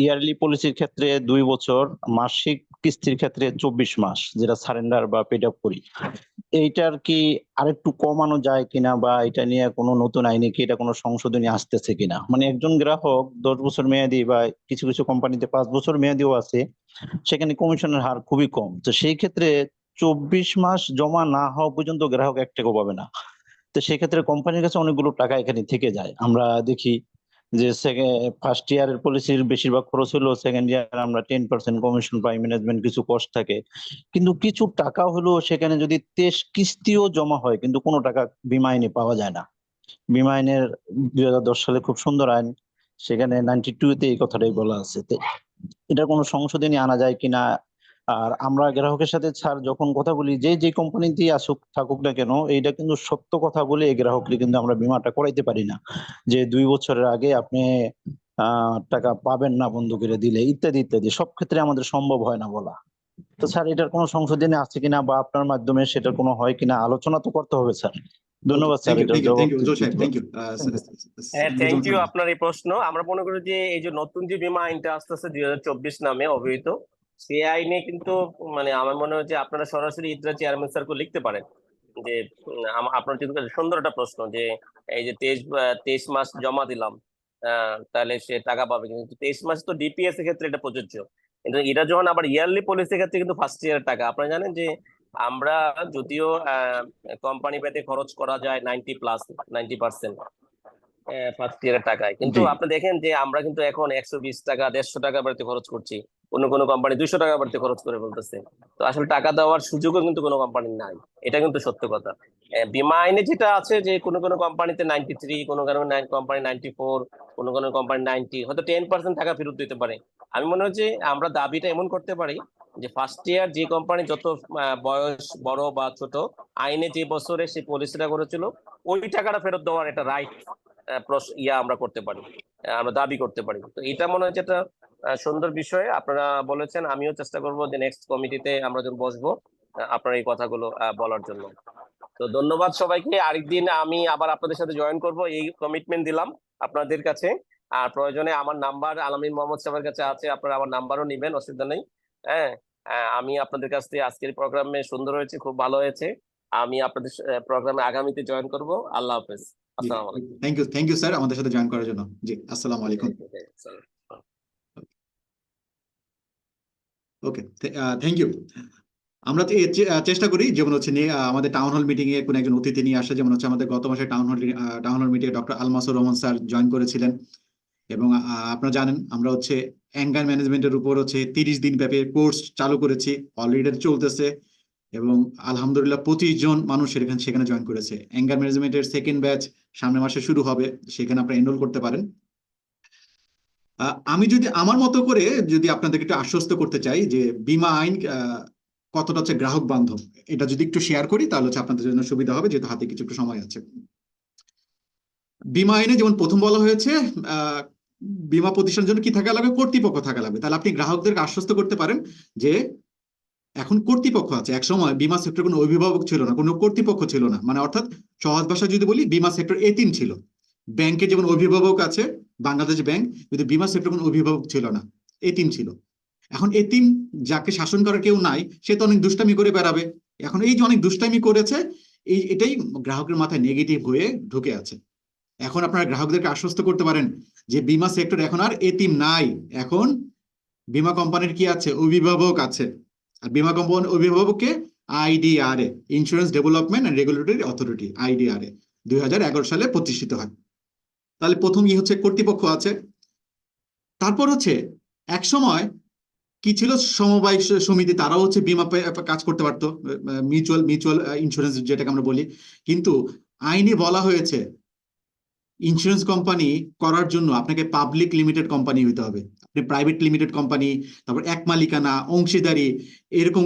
ইয়ারলি পলিসির ক্ষেত্রে 2 বছর, মাসিক কিস্তির ক্ষেত্রে 24 মাস, যেটা সারেন্ডার বা পেড আপ করি, এইটার কি আরেকটু কমানো যায় কিনা, বা এটা নিয়ে কোনো নতুন আইনে কি এটা কোনো সংশোধনী আসতেছে কিনা? মানে একজন গ্রাহক 10 বছর মেয়াদি, বা কিছু কিছু কোম্পানিতে 5 বছর মেয়াদিও আছে, সেখানে কমিশনের হার খুবই কম। তো সেই ক্ষেত্রে 24 মাস জমা না হওয়া পর্যন্ত গ্রাহক 1 টাকাও পাবে না। তো সেক্ষেত্রে কোম্পানির কাছে অনেকগুলো টাকা এখানে থেকে যায়। আমরা দেখি যে ফার্স্ট ইয়ারের পলিসির বেশিরভাগ খরচ হলো, সেকেন্ড ইয়ার আমরা 10% কমিশন পাই, ম্যানেজমেন্ট কিছু কস্ট থাকে, কিন্তু কিছু টাকা হলো সেখানে যদি 23 কিস্তিও জমা হয়, কিন্তু কোনো টাকা বীমা আইনে পাওয়া যায় না। বীমা আইনের 2010 সালে খুব সুন্দর আইন, সেখানে 92 তে এই কথাটাই বলা আছে। তো এটা কোনো সংশোধনী আনা যায় কিনা? আর আমরা গ্রাহকের সাথে স্যার যখন কথা বলি, যে কোম্পানিতেই আসুক থাকুক না কেন, এইটা কিন্তু সত্য কথা বলে এই গ্রাহককে কিন্তু আমরা বীমাটা করাইতে পারি না, যে 2 বছরের আগে আপনি টাকা পাবেন না বন্ধ করে দিলে, ইত্যাদি ইত্যাদি। সব ক্ষেত্রে আমাদের সম্ভব হয় না বলা। তো স্যার এটার কোনো সংশোধনী আছে কিনা, বা আপনার মাধ্যমে সেটার কোনো হয় কিনা, আলোচনা তো করতে হবে স্যার। ধন্যবাদ স্যার, এটার জবাব থ্যাংক ইউ উজ্জ্বল সাহেব, দিতে থ্যাংক ইউ। হ্যাঁ, থ্যাংক ইউ আপনার এই প্রশ্ন। আমরা মনে করি যে এই যে নতুন যে বীমা আইনটা আসতেছে 2024 নামে অভিহিত, সেই আইনে কিন্তু মানে আমার মনে হয় যে আপনারা সরাসরি ইদ্রা চেয়ারম্যান স্যারকে লিখতে পারেন যে আপনার কিন্তু সুন্দর একটা প্রশ্ন, যে এই যে 23 মাস জমা দিলাম, তাহলে সে টাকা পাবে, কিন্তু 23 মাস তো ডিপিএস এর ক্ষেত্রে এটা প্রযোজ্য, কিন্তু এটা যখন আবার ইয়ারলি পলিসির ক্ষেত্রে কিন্তু ফার্স্ট ইয়ারের টাকা। আপনারা জানেন যে আমরা যদিও কোম্পানি পেতে খরচ করা যায় 90% ফার্স্ট ইয়ারের টাকায়, কিন্তু জি। আপনি দেখেন যে আমরা কিন্তু এখন 120 টাকা 150 টাকা বাড়িতে খরচ করছি, কোনো কোনো কোম্পানি 200 টাকা বাড়িতে খরচ করে বলতেছে। তো আসলে টাকা দেওয়ার সুযোগও কিন্তু কোনো কোম্পানির নাই, এটা কিন্তু সত্য কথা। বীমা আইনে যেটা আছে যে কোনো কোনো কোম্পানিতে 93, কোনো কোনো কোম্পানি 94, কোনো কোনো কোম্পানি 90, হয়তো 10% টাকা ফেরত দিতে পারে। আমি মনে হয় যে আমরা দাবিটা এমন করতে পারি যে ফার্স্ট ইয়ার যে কোম্পানি যত বয়স বড় বা ছোট, আইনে যে বছরে সে পলিসিটা করেছিল ওই টাকাটা ফেরত দেওয়ার একটা রাইট আমরা করতে পারি, আমরা দাবি করতে পারি। তো এটা মনে হয় যেটা সুন্দর বিষয় আপনারা বলেছেন। আমিও চেষ্টা করব যে নেক্সট কমিটিতে আমরা যখন বসবো আপনার এই কথাগুলো বলার জন্য। তো ধন্যবাদ সবাইকে। আরেকদিন আমি আবার আপনাদের সাথে জয়েন করব, এই কমিটমেন্ট দিলাম আপনাদের কাছে। আর প্রয়োজনে আমার নাম্বার আলামিন মোহাম্মদ সাহেবের কাছে আছে, আপনারা আমার নাম্বারও নিবেন, অসুবিধা নেই। হ্যাঁ, আমি আপনাদের কাছ থেকে আজকের প্রোগ্রামে সুন্দর হয়েছে, খুব ভালো হয়েছে। আমি আপনাদের প্রোগ্রামে আগামীতে জয়েন করব। আল্লাহ হাফেজ, আসসালামু আলাইকুম। থ্যাংক ইউ স্যার আমাদের সাথে জয়েন করার জন্য। জি, আসসালামু আলাইকুম। ওকে, থ্যাংক ইউ। আমরা তো চেষ্টা করি যেমন হচ্ছে আমাদের টাউন হল মিটিং এ কোন একজন অতিথি নিয়ে আসা, যেমন হচ্ছে আমাদের গত মাসে টাউন হল মিটিং এ doctor Almasur Rahman sir join করেছিলেন। এবং আপনারা জানেন আমরা হচ্ছে অ্যাঙ্গার ম্যানেজমেন্টের উপর হচ্ছে 30 দিন ব্যাপী কোর্স চালু করেছি, অলরেডি চলতেছে, এবং আলহামদুলিল্লাহ 25 জন মানুষ সেখানে জয়েন করেছে। অ্যাঙ্গার ম্যানেজমেন্টের সেকেন্ড ব্যাচ সামনের মাসে শুরু হবে, সেখানে আপনারা এনরোল করতে পারেন। আমি যদি আমার মতো করে যদি আপনাদেরকে একটু আশ্বস্ত করতে চাই যে বীমা আইন কতটা হচ্ছে গ্রাহক বান্ধব, এটা যদি একটু শেয়ার করি তাহলে হচ্ছে আপনাদের জন্য সুবিধা হবে, যেহেতু হাতে কিছু একটু সময় আছে। বীমা আইনে যেমন প্রথম বলা হয়েছে বীমা প্রতিষ্ঠানের জন্য কি থাকা লাগবে, কর্তৃপক্ষ থাকা লাগবে। তাহলে আপনি গ্রাহকদেরকে আশ্বস্ত করতে পারেন যে এখন কর্তৃপক্ষ আছে। একসময় বীমা সেক্টর কোনো অভিভাবক ছিল না, কোনো কর্তৃপক্ষ ছিল না, মানে অর্থাৎ সহজ ভাষায় যদি বলি বীমা সেক্টর এতিম ছিল। ব্যাংকে যেমন অভিভাবক আছে, বাংলাদেশ ব্যাংক, কিন্তু বীমা সেক্টর কোনো অভিভাবক ছিল না, এতিম ছিল। এখন এতিম যাকে শাসন করার কেউ নাই, সে তো অনেক দুষ্টামি করে বেড়াবে। এখন এই যে অনেক দুষ্টামি করেছে, এটাই গ্রাহকের মাথায় নেগেটিভ হয়ে ঢুকে আছে। এখন আপনারা গ্রাহকদেরকে আশ্বস্ত করতে পারেন যে বীমা সেক্টর এখন আর এতিম নাই, এখন বীমা কোম্পানির কি আছে, অভিভাবক আছে। আর বীমা কোম্পানির অভিভাবককে IDRA, insurance development and regulatory authority, IDRA 2011 সালে প্রতিষ্ঠিত হয়। তাহলে প্রথম হচ্ছে কর্তৃপক্ষ আছে। তারপর হচ্ছে এক সময় কি ছিল, সমবায় সমিতি, তারাও হচ্ছে বীমা কাজ করতে পারতো, মিউচুয়াল ইন্স্যুরেন্স যেটাকে আমরা বলি। কিন্তু আইনে বলা হয়েছে ইন্স্যুরেন্স কোম্পানি করার জন্য আপনাকে পাবলিক লিমিটেড কোম্পানি হতে হবে। প্রাইভেট লিমিটেড কোম্পানি, তারপর এক মালিকানা, অংশীদারি, এরকম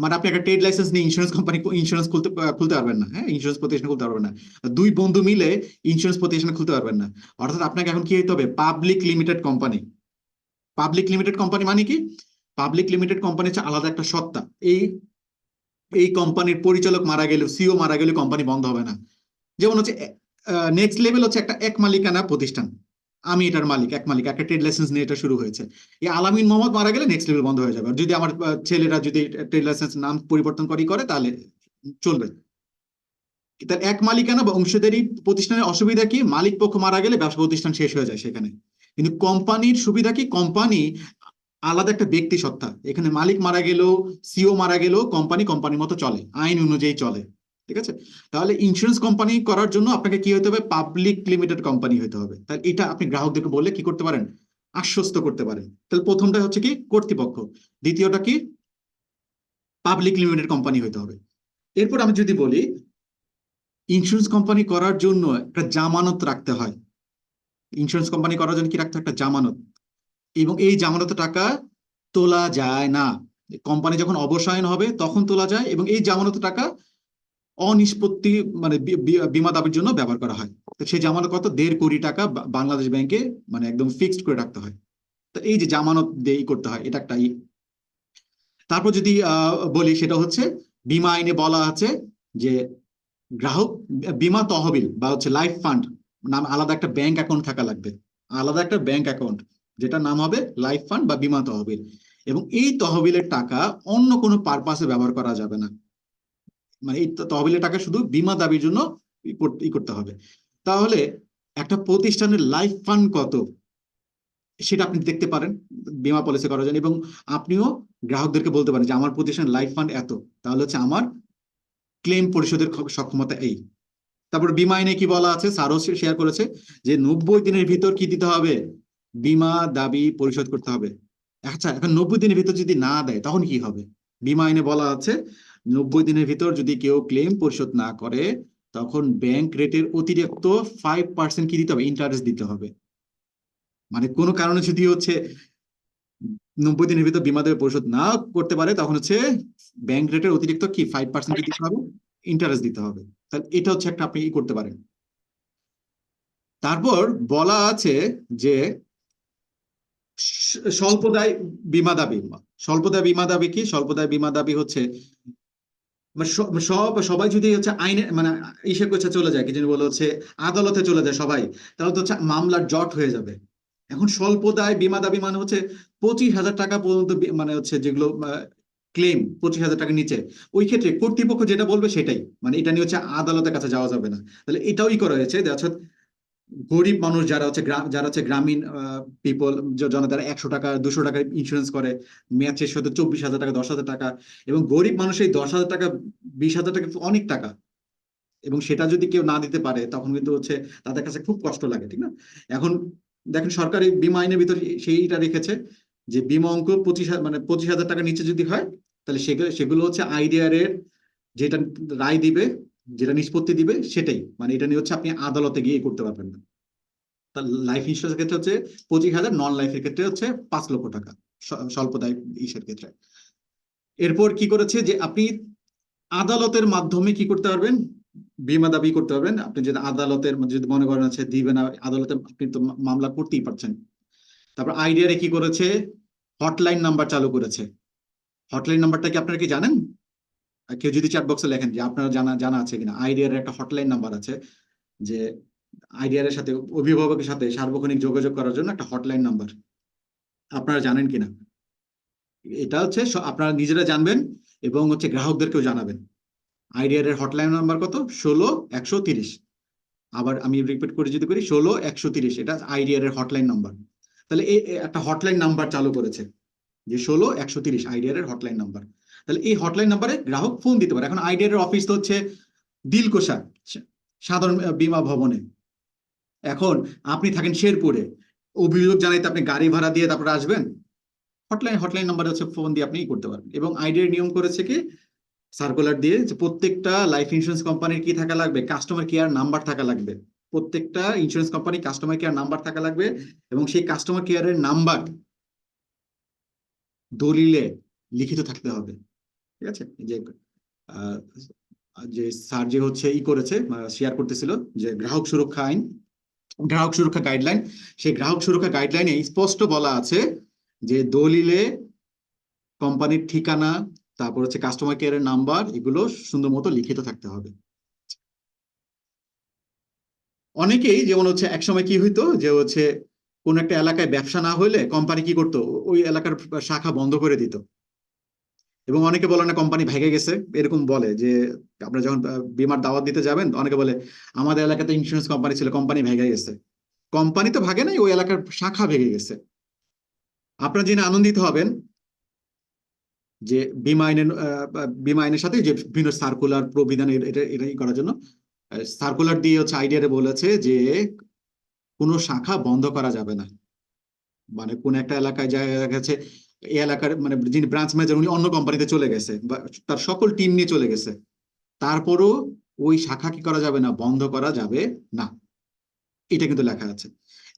মানে আপনি একটা ট্রেড লাইসেন্স নিয়ে ইন্স্যুরেন্স খুলতে পারবেন না, হ্যাঁ, ইন্স্যুরেন্স প্রতিষ্ঠান খুলতে পারবেন না। দুই বন্ধু মিলে ইন্স্যুরেন্স প্রতিষ্ঠান খুলতে পারবেন না। অর্থাৎ আপনাকে এখন কি হতে হবে? Public limited company. Public limited company মানে কি? পাবলিক লিমিটেড কোম্পানি হচ্ছে আলাদা একটা সত্তা। এই কোম্পানির পরিচালক মারা গেলে, সিও মারা গেলে কোম্পানি বন্ধ হবে না। যেমন হচ্ছে নেক্সট লেভেল হচ্ছে একটা এক মালিকানা প্রতিষ্ঠান, আমি এটার মালিক, এক মালিক, একটা ট্রেড লাইসেন্স নিয়ে এটা শুরু হয়েছে। এই আলামিন মোহাম্মদ মারা গেলে নেক্সট লেভেল বন্ধ হয়ে যাবে। আর যদি আমার ছেলেরা যদি ট্রেড লাইসেন্স নাম পরিবর্তন করে তাহলে চলবে। তার এক মালিকানা বা অংশীদারি প্রতিষ্ঠানের অসুবিধা কি? মালিক পক্ষ মারা গেলে ব্যবসা প্রতিষ্ঠান শেষ হয়ে যায় সেখানে। কিন্তু কোম্পানির সুবিধা কি? কোম্পানি আলাদা একটা ব্যক্তি সত্তা। এখানে মালিক মারা গেলেও, সিও মারা গেলেও কোম্পানির মতো চলে, আইন অনুযায়ী চলে। ঠিক আছে? তাহলে ইন্স্যুরেন্স কোম্পানি করার জন্য আপনাকে কি হতে হবে? পাবলিক লিমিটেড কোম্পানি হতে হবে। তাহলে এটা আপনি গ্রাহকদেরকে বললে কি করতে পারেন? আশ্বস্ত করতে পারেন। তাহলে প্রথমটা হচ্ছে কি? কর্তৃপক্ষ। দ্বিতীয়টা কি? পাবলিক লিমিটেড কোম্পানি হতে হবে। এরপর আমি যদি বলি, ইন্স্যুরেন্স কোম্পানি করার জন্য একটা জামানত রাখতে হয়। ইন্স্যুরেন্স কোম্পানি করার জন্য কি রাখতে হয়? একটা জামানত। এবং এই জামানতের টাকা তোলা যায় না। কোম্পানি যখন অবসায়ন হবে তখন তোলা যায়, এবং এই জামানতের টাকা অনিষ্পত্তি মানে বীমা দাবির জন্য ব্যবহার করা হয়। তো সেই জামানত কত? 1.5 কোটি টাকা বাংলাদেশ ব্যাংকে মানে একদম ফিক্সড করে রাখতে হয়। তো এই যে জামানত দিয়ে করতে হয়, এটা একটা তারপর যদি বলি, সেটা হচ্ছে বীমা আইনে বলা আছে যে গ্রাহক বীমা তহবিল বা হচ্ছে লাইফ ফান্ড নাম আলাদা একটা ব্যাংক অ্যাকাউন্ট থাকা লাগবে, আলাদা একটা ব্যাংক অ্যাকাউন্ট, যেটা নাম হবে লাইফ ফান্ড বা বীমা তহবিল। এবং এই তহবিলের টাকা অন্য কোনো পারপাসে ব্যবহার করা যাবে না। মানে এই তহবিলের টাকা শুধু বীমা দাবির জন্য করতে হবে। তাহলে একটা প্রতিষ্ঠানের লাইফ ফান্ড কত সেটা আপনি দেখতে পারেন বীমা পলিসি করার জন্য, এবং আপনিও গ্রাহকদেরকে বলতে পারেন যে আমার প্রতিষ্ঠানের লাইফ ফান্ড এত, তাহলে হচ্ছে আমার ক্লেম পরিশোধের সক্ষমতা এই। তারপর বীমা আইনে কি বলা আছে? স্যারও শেয়ার করেছে যে 90 দিনের ভিতর কি দিতে হবে? বীমা দাবি পরিশোধ করতে হবে। আচ্ছা, এখন 90 দিনের ভিতর যদি না দেয় তখন কি হবে? বীমা আইনে বলা আছে 90 দিনের ভিতর যদি কেউ ক্লেম পরিশোধ না করে তখন ব্যাংক রেটের অতিরিক্ত 5% কি দিতে হবে? ইন্টারেস্ট দিতে হবে। মানে কোনো কারণে যদি হচ্ছে 90 দিনের ভিতর বীমা দাবি পরিশোধ না করতে পারে তখন হচ্ছে ব্যাংক রেটের অতিরিক্ত কি 5% কি দিতে হবে? ইন্টারেস্ট দিতে হবে। তাহলে এটা হচ্ছে একটা আপনি করতে পারেন। তারপর বলা আছে যে স্বল্পদায় বীমা দাবি। স্বল্পদায় বীমা দাবি কি? স্বল্পদায় বীমা দাবি হচ্ছে সবাই যদি হচ্ছে আইনে মানে ইসে করছে চলে যায়, কি যেন বলে হচ্ছে আদালতে চলে যায় সবাই, তাহলে তো হচ্ছে মামলার জট হয়ে যাবে। এখন স্বল্পদায় বীমা দাবি মানে হচ্ছে 25,000 টাকা পর্যন্ত মানে হচ্ছে যেগুলো ক্লেম 25,000 টাকার নিচে, ওই ক্ষেত্রে কর্তৃপক্ষ যেটা বলবে সেটাই, মানে এটা নিয়ে হচ্ছে আদালতের কাছে যাওয়া যাবে না। তাহলে এটাই করা হয়েছে গরিব মানুষ যারা হচ্ছে গ্রামীণ পিপল যারা 100 টাকা 200 টাকা ইন্স্যুরেন্স করে, মেয়াদ শেষ হতে 24,000 টাকা 10,000 টাকা, এবং গরিব মানুষ এই 10,000 টাকা 20,000 টাকা অনেক টাকা, এবং সেটা যদি কেউ না দিতে পারে তখন কিন্তু হচ্ছে তাদের কাছে খুব কষ্ট লাগে, ঠিক না? এখন দেখেন সরকারি বীমা আইনের ভিতর সেইটা রেখেছে যে বীমা অঙ্ক 25,000 টাকার নিচে যদি হয় তাহলে সেগুলো হচ্ছে আইডিআর এর যেটা রায় দিবে, যেটা নিষ্পত্তি দিবে সেটাই, মানে এটা নিয়ে হচ্ছে আপনি আদালতে গিয়ে করতে পারবেন না। তার লাইফ ইন্স্যুরেন্সের ক্ষেত্রে হচ্ছে 25,000, নন লাইফের ক্ষেত্রে হচ্ছে 5 লক্ষ টাকা স্বল্পদায় ইসের ক্ষেত্রে। এরপর কি করেছে যে আপনি আদালতের মাধ্যমে কি করতে পারবেন? বীমা দাবি করতে পারবেন। আপনি যদি আদালতের যদি মনে করেন আছে দিবে না, আদালতে আপনি তো মামলা করতেই পারছেন। তারপর আইডিআর কি করেছে? হটলাইন নাম্বার চালু করেছে। হটলাইন নাম্বারটা কি আপনারা কি জানেন? কেউ যদি চ্যাট বক্সে লেখেন যে আপনারা জানা আছে কিনা। আইডিআর একটা হটলাইন নাম্বার আছে, যে আইডিআর এর সাথে অভিভাবকের সাথে সার্বক্ষণিক যোগাযোগ করার জন্য একটা হটলাইন নাম্বার, আপনারা জানেন কিনা? এটা হচ্ছে আপনারা নিজেরা জানবেন এবং হচ্ছে গ্রাহকদেরকেও জানাবেন। আইডিআর এর হটলাইন নাম্বার কত? 16-130। আবার আমি রিপিট করে যদি করি 16-130, এটা আইডিআর এর হটলাইন নাম্বার। তাহলে এই একটা হটলাইন নাম্বার চালু করেছে যে 16-130 আইডিআর এর হটলাইন নাম্বার। তাহলে এই হটলাইন নাম্বারে গ্রাহক ফোন দিতে পারে। এখন আইডিআর এর অফিস তো হচ্ছে দিলকোষা সাধারণ বীমা ভবনে। এখন আপনি থাকেন শেরপুরে, অভিযোগ জানাইতে আপনি গাড়ি ভাড়া দিয়ে তারপরে আসবেন? হটলাইন নাম্বারে হচ্ছে ফোন দিয়ে আপনি করতে পারবেন। এবং আইডিআর নিয়ম করেছে কি সার্কুলার দিয়ে যে প্রত্যেকটা লাইফ ইন্স্যুরেন্স কোম্পানির কি থাকা লাগবে? কাস্টমার কেয়ার নাম্বার থাকা লাগবে। প্রত্যেকটা insurance company customer care number থাকা লাগবে, এবং সেই কাস্টমার কেয়ারের নাম্বার দলিলে লিখিত থাকতে হবে, ঠিক আছে? যে আহ, যে স্যার যে হচ্ছে করেছে, শেয়ার করতেছিল যে গ্রাহক সুরক্ষা আইন, গ্রাহক সুরক্ষা গাইডলাইন, সেই গ্রাহক সুরক্ষা গাইডলাইনে স্পষ্ট বলা আছে যে দলিলে কোম্পানির ঠিকানা, তারপর হচ্ছে কাস্টমার কেয়ারের নাম্বার, এগুলো সুন্দর মতো লিখিত থাকতে হবে। অনেকেই যেমন হচ্ছে একসময় কি হইতো যে হচ্ছে কোন একটা এলাকায় ব্যবসা না হইলে কোম্পানি কি করতো, ওই এলাকার শাখা বন্ধ করে দিত। এবং অনেকে বলে না কোম্পানি ভেঙে গেছে, এরকম বলে যে আপনারা যখন বীমার দাওয়াত দিতে যাবেন অনেকে বলে আমাদের এলাকাতে ইন্স্যুরেন্স কোম্পানি ছিল, কোম্পানি ভেঙে গেছে। কোম্পানি তো ভাগে নাই, ওই এলাকার শাখা ভেঙে গেছে। আপনারা জেনে আনন্দিত হবেন যে বীমা আইনের সাথে যে বিভিন্ন সার্কুলার প্রবিধান এটাই করার জন্য সার্কুলার দিয়ে হচ্ছে আইডিয়ারে বলেছে যে কোনো শাখা বন্ধ করা যাবে না। মানে কোন একটা এলাকায় দেখা গেছে এই এলাকার মানে যিনি ব্রাঞ্চ ম্যানেজার উনি অন্য কোম্পানিতে চলে গেছে বা তার সকল টিম নিয়ে চলে গেছে, তারপরও ওই শাখা কি করা যাবে না, বন্ধ করা যাবে না, এটা কিন্তু লেখা আছে।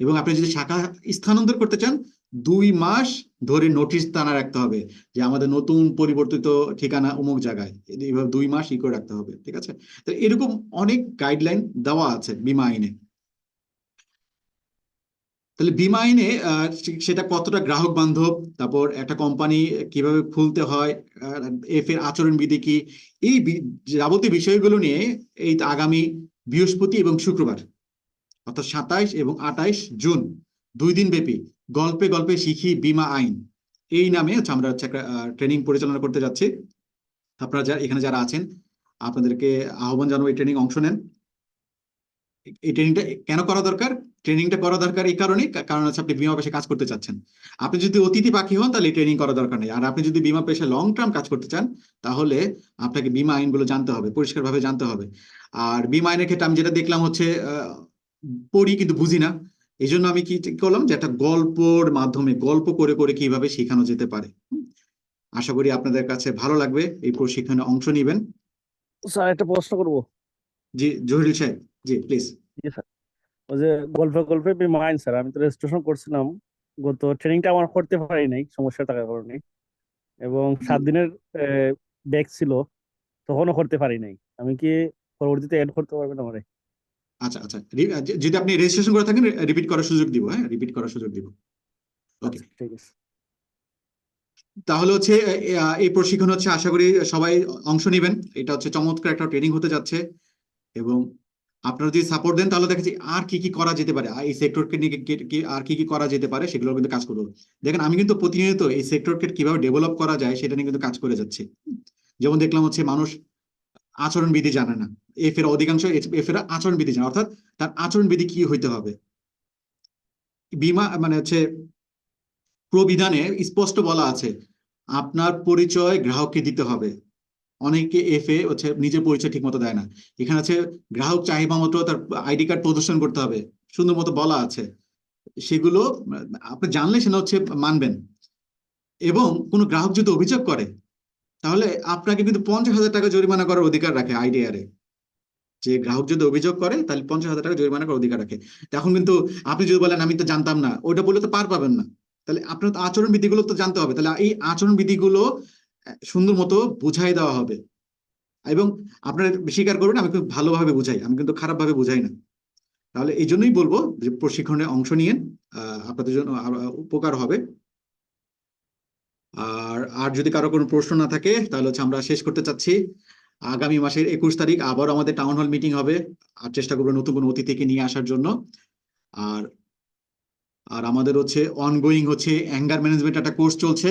এবং আপনি যদি শাখা স্থানান্তর করতে চান 2 মাস ধরে নোটিশ টানা রাখতে হবে যে আমাদের নতুন পরিবর্তিত ঠিকানা অমুক জায়গায়, এইভাবে 2 মাস করে রাখতে হবে, ঠিক আছে? তো এরকম অনেক গাইডলাইন দেওয়া আছে বীমা আইনে। তাহলে বীমা আইনে সেটা কতটা গ্রাহক বান্ধব, তারপর একটা কোম্পানি কিভাবে খুলতে হয়, এফ এর আচরণবিধি কি, এই যাবতীয় বিষয়গুলো নিয়ে এই আগামী বৃহস্পতি এবং শুক্রবার অর্থাৎ 27 এবং 28 জুন 2 দিন ব্যাপী গল্পে গল্পে শিখি বীমা আইন এই নামে হচ্ছে আমরা হচ্ছে একটা ট্রেনিং পরিচালনা করতে যাচ্ছি। আপনারা এখানে যারা আছেন আপনাদেরকে আহ্বান জানাবো এই ট্রেনিং অংশ নেন। এই ট্রেনিংটা কেন করা দরকার? ট্রেনিংটা করা দরকার এই কারণেই, কারণ হচ্ছে আপনি বীমা পেশায় কাজ করতে চাচ্ছেন। আপনি যদি অতিথি পাখি হন তাহলে ট্রেনিং করা দরকার নেই। আর আপনি যদি বীমা পেশায় লং টার্ম কাজ করতে চান তাহলে আপনাকে বীমা আইনগুলো জানতে হবে, পরিষ্কারভাবে জানতে হবে। আর বীমা আইনের ক্ষেত্রে আমি যেটা দেখলাম হচ্ছে পড়ি কিন্তু বুঝি না, এই জন্য আমি কি করলাম যে একটা গল্পর মাধ্যমে গল্প করে করে কিভাবে শেখানো যেতে পারে। আশা করি আপনাদের কাছে ভালো লাগবে, এই প্রশিক্ষণে অংশ নেবেন। স্যার একটা প্রশ্ন করবো। জি জহিরুল সাহেব, জি প্লিজ। জি স্যার, ওই যে গল্পে গল্পে বিমাইন স্যার, আমি তো রেজিস্ট্রেশন করছিলাম, গত ট্রেনিংটা আমার করতে পারি নাই সমস্যা থাকার কারণে, এবং 7 দিনের ব্যাক ছিল, তখনও করতে পারি নাই। আমি কি পরবর্তীতে অ্যাড করতে পারবেন আমারে? আচ্ছা আচ্ছা, যদি আপনি রেজিস্ট্রেশন করে থাকেন রিপিট করার সুযোগ দিব, হ্যাঁ রিপিট করার সুযোগ দিব। ওকে, আচ্ছা ঠিক আছে। তাহলে হচ্ছে এই প্রশিক্ষণ হচ্ছে আশা করি সবাই অংশ নেবেন। এটা হচ্ছে চমৎকার একটা ট্রেনিং হতে যাচ্ছে। এবং আপনারা যদি সাপোর্ট দেন তাহলে দেখেছি আর কি কি করা যেতে পারে, এই সেক্টরকে নিয়ে আর কি কি করা যেতে পারে সেগুলো কিন্তু কাজ করবো। দেখেন আমি কিন্তু প্রতিনিয়ত এই সেক্টরকে কিভাবে ডেভেলপ করা যায় সেটা নিয়ে কিন্তু কাজ করে যাচ্ছি। যেমন দেখলাম হচ্ছে মানুষ আচরণবিধি জানে না, এফ এর অধিকাংশ এফ এর আচরণবিধি জানে, অর্থাৎ তার আচরণবিধি কি হইতে হবে। বীমা মানে হচ্ছে প্রবিধানে স্পষ্ট বলা আছে আপনার পরিচয় গ্রাহককে দিতে হবে। অনেকে এফ এ হচ্ছে নিজের পরিচয় ঠিক মতো দেয় না। এখানে আছে গ্রাহক চাহিদা মতো তার আইডি কার্ড প্রদর্শন করতে হবে, সুন্দর মতো বলা আছে। সেগুলো আপনি জানলে সেটা হচ্ছে মানবেন। এবং কোনো গ্রাহক যদি অভিযোগ করে তাহলে আপনাকে কিন্তু 50,000 টাকা জরিমানা করার অধিকার রাখে আইডিআরে। যে গ্রাহক যদি অভিযোগ করে তাহলে 50,000 টাকা জরিমানা করার অধিকার রাখে। এখন কিন্তু আপনি যদি বলেন আমি তো জানতাম না, ওইটা বললে তো পার পাবেন না। তাহলে আপনার তো আচরণ বিধিগুলো তো জানতে হবে, তাহলে এই আচরণ বিধিগুলো সুন্দর মতো বুঝাই দেওয়া হবে। এবং আপনারা স্বীকার করবেন আমি খুব ভালোভাবে বুঝাই, আমি কিন্তু খারাপ ভাবে বুঝাই না। তাহলে এই জন্যই বলবো যে প্রশিক্ষণে অংশ নিয়েন, আপনাদের জন্য উপকার হবে। আর আর যদি কারো কোনো প্রশ্ন না থাকে তাহলে হচ্ছে আমরা শেষ করতে চাচ্ছি। আগামী মাসের 21 তারিখ আবার আমাদের টাউন হল মিটিং হবে, আর চেষ্টা করবো নতুন কোনো অতিথিকে নিয়ে আসার জন্য। আর আর আমাদের হচ্ছে অনগোয়িং হচ্ছে অ্যাঙ্গার ম্যানেজমেন্ট একটা কোর্স চলছে,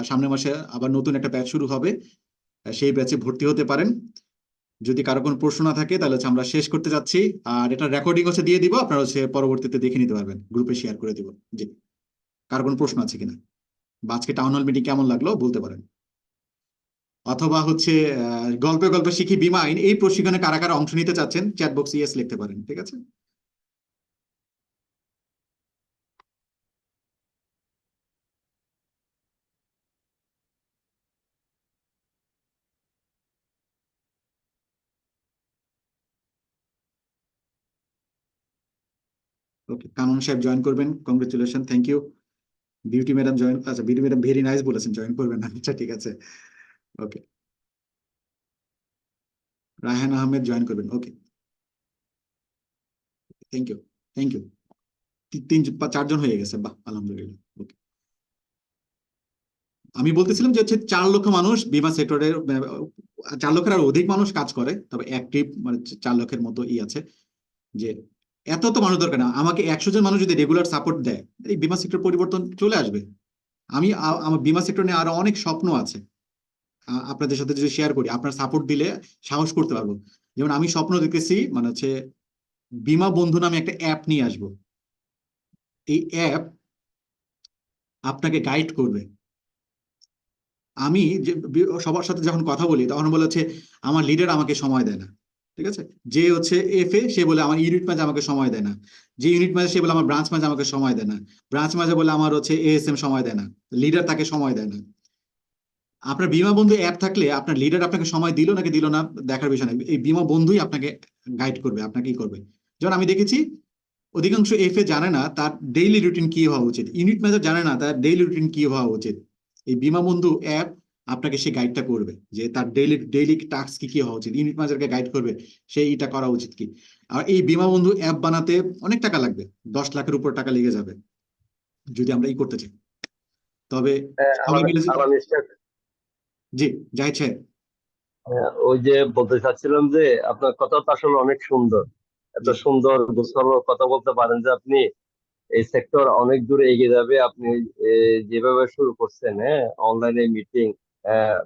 সামনের মাসে আবার নতুন একটা ব্যাচ শুরু হবে, সেই ব্যাচে ভর্তি হতে পারেন। যদি কারো কোনো প্রশ্ন না থাকে তাহলে হচ্ছে আমরা শেষ করতে যাচ্ছি। আর এটা রেকর্ডিং হচ্ছে দিয়ে দিব, আপনারা হচ্ছে পরবর্তীতে দেখে নিতে পারবেন, গ্রুপে শেয়ার করে দিব। জি, কার কোনো প্রশ্ন আছে কিনা বা আজকে টাউন হল মিটিং কেমন লাগলো বলতে পারেন। অথবা হচ্ছে গল্পে গল্পে শিখি বীমা আইন এই প্রশিক্ষণে কারা কারা অংশ নিতে চাচ্ছেন চ্যাট বক্সে ইয়েস লিখতে পারেন, ঠিক আছে? ওকে, কানন সাহেব জয়েন করবেন, congratulation, thank you. Beauty madam join, আচ্ছা বিউটি ম্যাডাম ভেরি নাইস বলেছেন, জয়েন করবেন না, আচ্ছা ঠিক আছে, ওকে। রায়হান আহমেদ জয়েন করবেন, ওকে, থ্যাংক ইউ, থ্যাংক ইউ। চারজন হয়ে গেছে, বাহ আলহামদুলিল্লাহ, ওকে। আমি বলতেছিলাম যে হচ্ছে 4 লক্ষ মানুষ বিমা সেক্টরে, 4 লক্ষের আর অধিক মানুষ কাজ করে, তবে অ্যাক্টিভ মানে 4 লক্ষের মতো আছে, যে এত তো মানুষ দরকার না, আমাকে 100 জন মানুষ যদি রেগুলার সাপোর্ট দেয়, এই বিমা সেক্টর পরিবর্তন চলে আসবে। আমার বিমা সেক্টর নিয়ে আরো অনেক স্বপ্ন আছে, আপনাদের সাথে যদি শেয়ার করি, আপনার সাপোর্ট দিলে সাহস করতে পারবো। যেমন আমি স্বপ্ন দেখতেছি, মানে হচ্ছে বিমা বন্ধু নামে একটা অ্যাপ নিয়ে আসবো। এই অ্যাপ আপনাকে গাইড করবে। আমি যে সবার সাথে যখন কথা বলি, তখন বলে হচ্ছে আমার লিডার আমাকে সময় দেয় না, ঠিক আছে, যে হচ্ছে এফএ সে বলে আমার ইউনিট মাঝে আমাকে সময় দেয় না, যে ইউনিট মাঝে সে বলে আমার ব্রাঞ্চ মাঝে আমাকে সময় দেয় না, ব্রাঞ্চ মাঝে বলে আমার হচ্ছে এএসএম সময় দেয় না, লিডার তাকে সময় দেয় না। আপনার বিমা বন্ধু অ্যাপ থাকলে আপনার লিডার আপনাকে সময় দিল নাকি দিল না দেখার বিষয় নেই, এই বিমা বন্ধুই আপনাকে গাইড করবে, আপনাকে কি করবে। যেমন আমি দেখেছি অধিকাংশ এফএ জানে না তার ডেইলি রুটিন কি হওয়া উচিত, ইউনিট ম্যানেজার জানে না তার ডেইলি রুটিন কি হওয়া উচিত। এই বিমা বন্ধু অ্যাপ আপনাকে সেই গাইডটা করবে, যে তার ডেইলি টাস্ক কি কি হওয়া উচিত, ইউনিট ম্যানেজারকে গাইড করবে সেই এটা করা উচিত কি। আর এই বিমা বন্ধু অ্যাপ বানাতে অনেক টাকা লাগবে, 10 লাখের উপর টাকা লেগে যাবে যদি আমরা করতে চাই। তবে সবাই মিলে জি, জাহিদ সাহেব। ওই যে বলতে চাচ্ছিলাম যে আপনার কথা তো আসলে অনেক সুন্দর, এত জি সুন্দর গোছানো কথা বলতে পারেন যে আপনি এই সেক্টর অনেক দূরে এগিয়ে যাবে। আপনি যেভাবে শুরু করছেন, হ্যাঁ, অনলাইনে মিটিং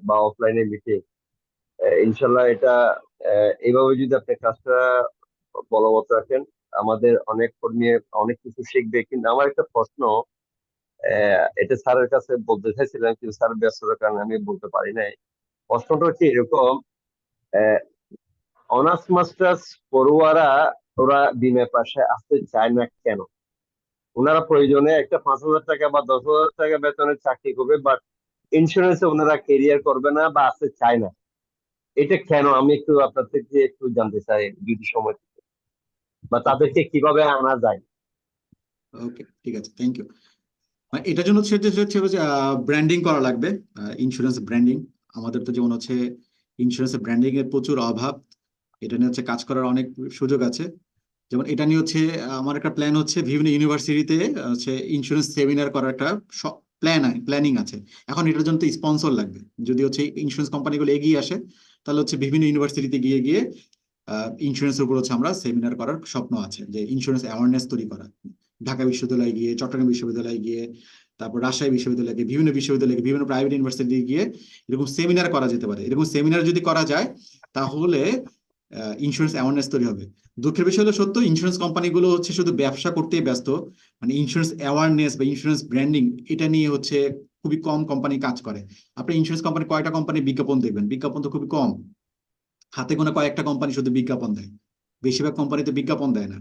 বা অফলাইনে মিটিং, ইনশাল্লাহ এটা এইভাবে যদি আপনি কাজটা বলবৎ রাখেন, আমাদের অনেক কর্মী অনেক কিছু শিখবে। কিন্তু আমার একটা প্রশ্ন, এটা স্যারের কাছে বলতে চাইছিলাম কিন্তু স্যার ব্যস্ততার কারণে আমি বলতে পারি নাই। প্রশ্নটা হচ্ছে এরকম, অনার্স মাস্টার্স পড়ুয়ারা ওরা বিমা পাশে আসতে চায় না কেন? ওনারা প্রয়োজনে একটা 5,000 টাকা বা 10,000 টাকা বেতনের চাকরি করবে, বাট ইন্স্যুরেন্সে ওনারা কেরিয়ার করবে না বা আসতে চায় না। এটা কেন? আমি একটু আপনার থেকে একটু জানতে চাই যদি সময় থাকে। বা তাদেরকে কিভাবে আনা যায়। ওকে, ঠিক আছে, থ্যাংক ইউ। এটার জন্য হচ্ছে ব্র্যান্ডিং করা লাগবে, ইন্স্যুরেন্স ব্র্যান্ডিং। আমাদের তো যেমন হচ্ছে ইন্স্যুরেন্স ব্র্যান্ডিং এর প্রচুর অভাব, এটা নিয়ে হচ্ছে কাজ করার অনেক সুযোগ আছে। যেমন এটা নিয়ে হচ্ছে আমার একটা প্ল্যান হচ্ছে বিভিন্ন ইউনিভার্সিটিতে হচ্ছে ইন্স্যুরেন্স সেমিনার করার একটা প্ল্যানিং আছে। এখন এটার জন্য তো স্পন্সর লাগবে, যদি হচ্ছে ইন্স্যুরেন্স কোম্পানিগুলো এগিয়ে আসে, তাহলে হচ্ছে বিভিন্ন ইউনিভার্সিটিতে গিয়ে গিয়ে ইন্স্যুরেন্সের উপর হচ্ছে আমরা সেমিনার করার স্বপ্ন আছে, যে ইন্স্যুরেন্স অ্যাওয়ারনেস তৈরি করা, ঢাকা বিশ্ববিদ্যালয়ে গিয়ে, চট্টগ্রাম বিশ্ববিদ্যালয়ে গিয়ে, তারপর রাজশাহী বিশ্ববিদ্যালয়ে গিয়ে, বিভিন্ন বিশ্ববিদ্যালয়ে গিয়ে, বিভিন্ন প্রাইভেট ইউনিভার্সিটি গিয়ে এরকম সেমিনার করা যেতে পারে। এরকম সেমিনার যদি করা যায় তাহলে ইন্স্যুরেন্স অ্যাওয়ারনেস তৈরি হবে। দুঃখের বিষয় হলো সত্য, ইন্স্যুরেন্স কোম্পানিগুলো হচ্ছে শুধু ব্যবসা করতেই ব্যস্ত, মানে ইন্স্যুরেন্স অ্যাওয়ারনেস বা ইন্স্যুরেন্স ব্র্যান্ডিং এটা নিয়ে হচ্ছে খুবই কম কোম্পানি কাজ করে। আপনি ইন্স্যুরেন্স কোম্পানি কয়টা কোম্পানি বিজ্ঞাপন দেখবেন? বিজ্ঞাপন তো খুবই কম, হাতে গোনা কয়েকটা কোম্পানি শুধু বিজ্ঞাপন দেয়, বেশিরভাগ কোম্পানি তো বিজ্ঞাপন দেয় না।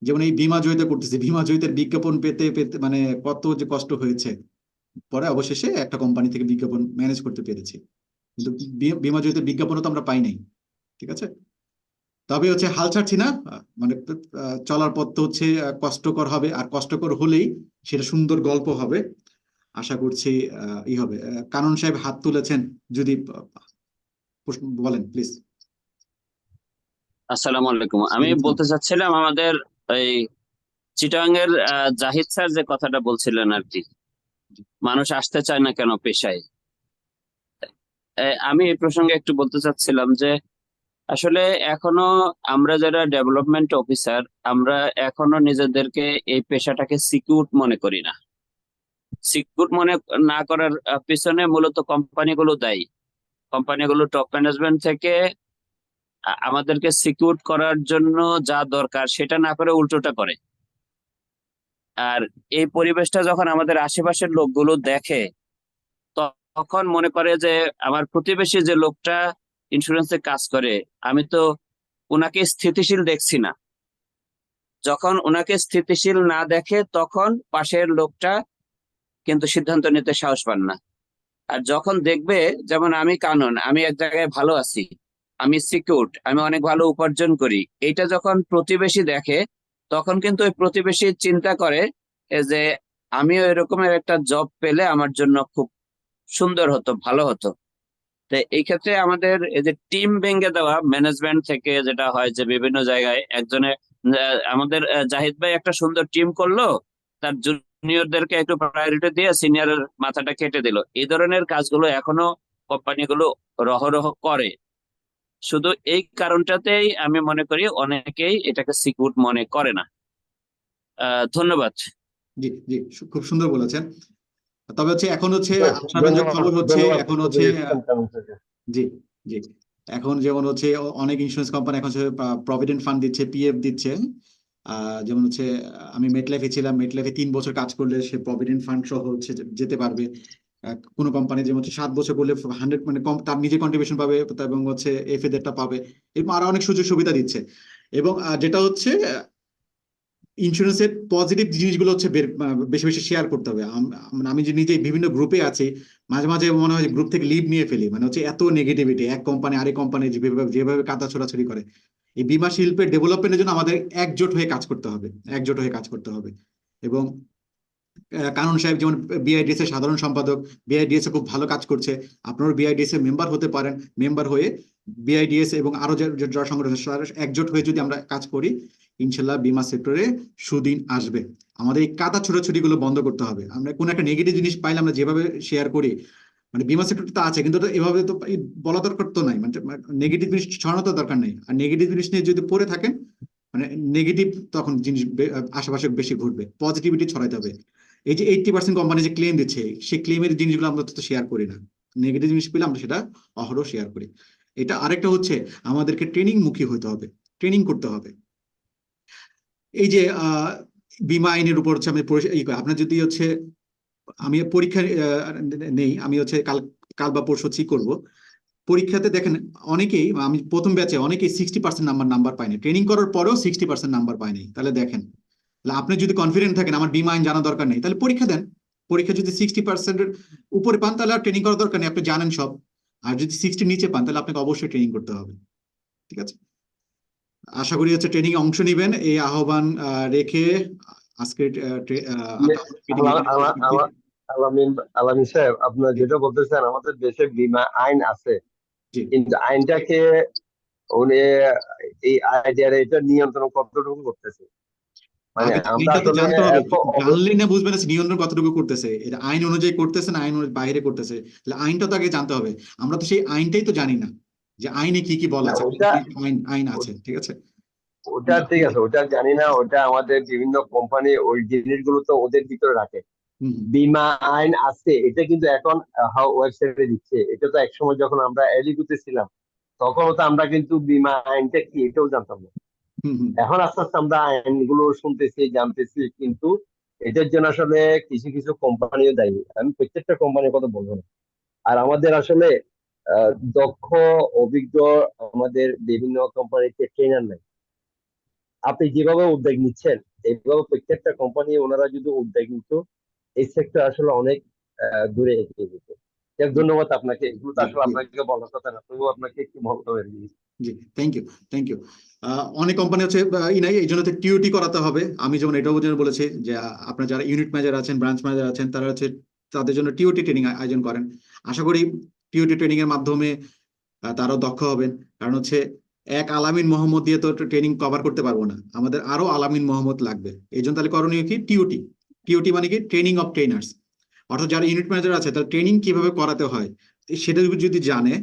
যেমন এই বীমা জয়িতা করতেছে, বীমা জয়িতার বিজ্ঞাপন পেতে পেতে মানে কত যে কষ্ট হয়েছে, পরে অবশেষে একটা কোম্পানি থেকে বিজ্ঞাপন ম্যানেজ করতে পেরেছি, কিন্তু বীমা জয়িতার বিজ্ঞাপনও তো আমরা পাই নাই, ঠিক আছে। তবে হচ্ছে হাল ছাড়ছি না, মানে চলার পথ তো হচ্ছে কষ্টকর হবে, আর কষ্টকর হলেই সেটা সুন্দর গল্প হবে, আশা করছি। ই হবে। কানন সাহেব হাত তুলেছেন, যদি বলেন প্লিজ। আসসালামু আলাইকুম। আমি বলতে চাচ্ছিলাম আমাদের এই চিটাগাং এর জাহিদ স্যার যে কথাটা বলছিলেন আর কি, মানুষ আসতে চায় না কেন পেশায়। আমি এই প্রসঙ্গে একটু বলতে চাচ্ছিলাম যে আসলে এখনো আমরা যারা ডেভেলপমেন্ট অফিসার, আমরা এখনো নিজেদেরকে এই পেশাটাকে সিকিউর মনে করি না। সিকিউর মনে না করার পিছনে মূলত কোম্পানিগুলো দায়ী। কোম্পানিগুলো টপ ম্যানেজমেন্ট থেকে আমাদেরকে সিকিউর করার জন্য যা দরকার সেটা না করে উল্টোটা করে। আর এই পরিবেশটা যখন আমাদের আশেপাশের লোকগুলো দেখে, তখন মনে করে যে আমার প্রতিবেশী যে লোকটা ইন্স্যুরেন্সে কাজ করে, আমি তো ওনাকে স্থিতিশীল দেখছি না। যখন ওনাকে স্থিতিশীল না দেখে, তখন পাশের লোকটা কিন্তু সিদ্ধান্ত নিতে সাহস পান না। আর যখন দেখবে, যেমন আমি কানন, আমি এক জায়গায় ভালো আছি, আমি সিকিউরড, আমি অনেক ভালো উপার্জন করি, এটা যখন প্রতিবেশী দেখে, তখন কিন্তু ওই প্রতিবেশী চিন্তা করে যে আমিও এরকমের একটা জব পেলে আমার জন্য খুব সুন্দর হতো, ভালো হতো। তো এই ক্ষেত্রে আমাদের এই যে টিম ভেঙে দেওয়া ম্যানেজমেন্ট থেকে যেটা হয় যে বিভিন্ন জায়গায় একজনের আমাদের জাহিদ ভাই একটা সুন্দর টিম করলো, তার জুনিয়রদেরকে একটু প্রায়োরিটি দিয়ে সিনিয়রের মাথাটা কেটে দিল, এই ধরনের কাজগুলো এখনো কোম্পানিগুলো রহরহ করে। শুধু এই কারণটাতেই আমি মনে করি অনেকেই এটাকে সিকিউর মনে করে না। ধন্যবাদ। জি জি, খুব সুন্দর বলেছেন। তবে হচ্ছে এখন হচ্ছে আশাব্যঞ্জক ধন্যবাদ খবর হচ্ছে ধন্যবাদ এখন খুবই হচ্ছে content থেকে। জি জি, এখন যেমন হচ্ছে অনেক ইন্স্যুরেন্স কোম্পানি এখন হচ্ছে প্রভিডেন্ট ফান্ড দিচ্ছে, পিএফ দিচ্ছে। যেমন হচ্ছে আমি মেটলাইফে ছিলাম, মেটলাইফে 3 বছর কাজ করলে সে প্রভিডেন্ট ফান্ড সহ হচ্ছে যেতে পারবে। কোনো কোম্পানি যেমন হচ্ছে 7 বছর করলে 100 মানে কম তার নিজে কন্ট্রিবিউশন পাবে এবং হচ্ছে এফএ দেরটা পাবে। এরকম আরো অনেক সুযোগ সুবিধা দিচ্ছে। এবং যেটা হচ্ছে ইন্স্যুরেন্সের পজিটিভ জিনিসগুলো হচ্ছে বেশি বেশি শেয়ার করতে হবে। মানে আমি যে নিজে বিভিন্ন গ্রুপে আছি, মাঝে মাঝে মনে হয় গ্রুপ থেকে লিভ নিয়ে ফেলি, মানে হচ্ছে এত নেগেটিভিটি, এক কোম্পানি আরেক কোম্পানি যেভাবে যেভাবে কাদা ছোড়াছড়ি করে। এই বীমা শিল্পের ডেভেলপমেন্টের জন্য আমাদের একজোট হয়ে কাজ করতে হবে, একজোট হয়ে কাজ করতে হবে। এবং কানন সাহেব যেমন বিআইডিএস এর সাধারণ সম্পাদক, বিআইডিএস এ খুব ভালো কাজ করছে। আপনারাও বিআইডিএস এর মেম্বার হতে পারেন। মেম্বার হয়ে বিআইডিএস এবং আরো যারা সংগঠন আছে একজোট হয়ে যদি আমরা কাজ করি, ইনশাল্লাহ বীমা সেক্টরে সুদিন আসবে। আমাদের এই কাদা ছোড়াছুড়ি গুলো বন্ধ করতে হবে। আমরা কোন একটা নেগেটিভ জিনিস পাইলে আমরা যেভাবে শেয়ার করি, মানে বীমা সেক্টর তো আছে কিন্তু ওটা এভাবে তো বলা দরকার তো নাই, মানে নেগেটিভ জিনিস ছড়ানো তো দরকার নেই। আর নেগেটিভ জিনিস নিয়ে যদি পড়ে থাকেন, মানে নেগেটিভ তখন জিনিস আশেপাশে বেশি ঘটবে, পজিটিভিটি ছড়াইতে হবে। এই যে 80% কোম্পানি যে ক্লেম দিচ্ছে, সেই ক্লেমের জিনিসগুলো আমরা তো শেয়ার করি না। নেগেটিভ জিনিস পেলে আমরা সেটা অহরহ শেয়ার করি। এটা আরেকটা হচ্ছে আমাদেরকে ট্রেনিং মুখী হতে হবে, ট্রেনিং করতে হবে। এই যে বীমা আইনের উপর হচ্ছে আমি আপনার যদি হচ্ছে আমি পরীক্ষা নেই, আমি হচ্ছে কাল কাল বা পরশু হচ্ছে করবো পরীক্ষাতে। দেখেন অনেকেই, আমি প্রথম ব্যাচে অনেকেই 60% নাম্বার পায়নি, ট্রেনিং করার পরেও 60% নাম্বার পায়নি। তাহলে দেখেন, তাহলে আপনি যদি কনফিডেন্ট থাকেন আমার বীমা আইন জানা দরকার নেই, তাহলে পরীক্ষা দেন। পরীক্ষা যদি 60%-এর উপরে পান তাহলে আর ট্রেনিং করার দরকার নেই, আপনি জানেন সব। আর যদি 60 নিচে পান তাহলে আপনাকে অবশ্যই ট্রেনিং করতে হবে। ঠিক আছে, আশা করি হচ্ছে ট্রেনিং অংশ নিবেন এই আহ্বান রেখে আজকে আলামিন আলামিন সাহেব, আপনার যেটা বলতেছেন আমাদের দেশে বীমা আইন আছে, জি, কিন্তু আইনটাকে উনি এই আইডিয়ার এটা নিয়ন্ত্রণ কতটুকু করতেছে, মানে আগে আমরা আইনটা তো আসলে জানতে হবে, এত জানলে না বুঝবেন না নিয়ন্ত্রণ কতটুকু করতেছে, এটা আইন অনুযায়ী করতেছে না আইন বাইরে করতেছে। তাহলে আইনটা তো আগে জানতে হবে। আমরা তো সেই আইনটাই তো জানি না, যে আইনে কি কি বলা না আছে। ওটা আইন আইন আছে, ঠিক আছে। ওটা ঠিক আছে, ওটা জানি না, ওটা আমাদের বিভিন্ন কোম্পানি ওই জিনিসগুলো তো ওদের ভিতরে রাখে। হুম হুম, বীমা আইন আছে এটা কিন্তু এখন ওয়েবসাইটে দিচ্ছে, এটা তো একসময় যখন আমরা এলিগুতে ছিলাম তখনও তো আমরা কিন্তু বীমা আইনটা কি এটাও জানতাম না। হুম হুম, এখন আস্তে আস্তে আমরা আইনগুলো শুনতেছি, জানতেছি, কিন্তু এটার জন্য আসলে কিছু কিছু কোম্পানিও দায়ী। আমি প্রত্যেকটা কোম্পানির কথা বলবো না। আর আমাদের আসলে দক্ষ অভিজ্ঞ আমাদের বিভিন্ন কোম্পানিতে ট্রেনার নাই। আপনি যেভাবে উদ্যোগ নিচ্ছেন এইভাবে প্রত্যেকটা কোম্পানি ওনারা যদি উদ্যোগ নিত, এই সেক্টর আসলে অনেক দূরে এগিয়ে যেত। যাক, জি ধন্যবাদ আপনাকে, এগুলো তো জি আসলে জি আপনাকে বলার কথা না, তবুও আপনাকে একটু বলতে হবে। জি, থ্যাংক ইউ, থ্যাংক ইউ। অনেক কোম্পানি হচ্ছে ই নাই, এই জন্য টিওটি করাতে হবে। আমি যেমন এটাও বলেছি যে আপনার যারা ইউনিট ম্যানেজার আছেন, ব্রাঞ্চ ম্যানেজার আছেন, তারা হচ্ছে তাদের জন্য টিওটি ট্রেনিং আয়োজন করেন। আশা করি টিওটি ট্রেনিং এর মাধ্যমে তারাও দক্ষ হবেন। কারণ হচ্ছে এক আলামিন মোহাম্মদ দিয়ে তো ট্রেনিং কভার করতে পারবো না, আমাদের আরো আলামিন মোহাম্মদ লাগবে। এই জন্য তাহলে করণীয় কি, টিওটি। টিওটি মানে কি, ট্রেনিং অফ ট্রেনার্স। অর্থাৎ যারা ইউনিট ম্যানেজার আছে তার ট্রেনিং কিভাবে করাতে হয় সেটা যদি জানে,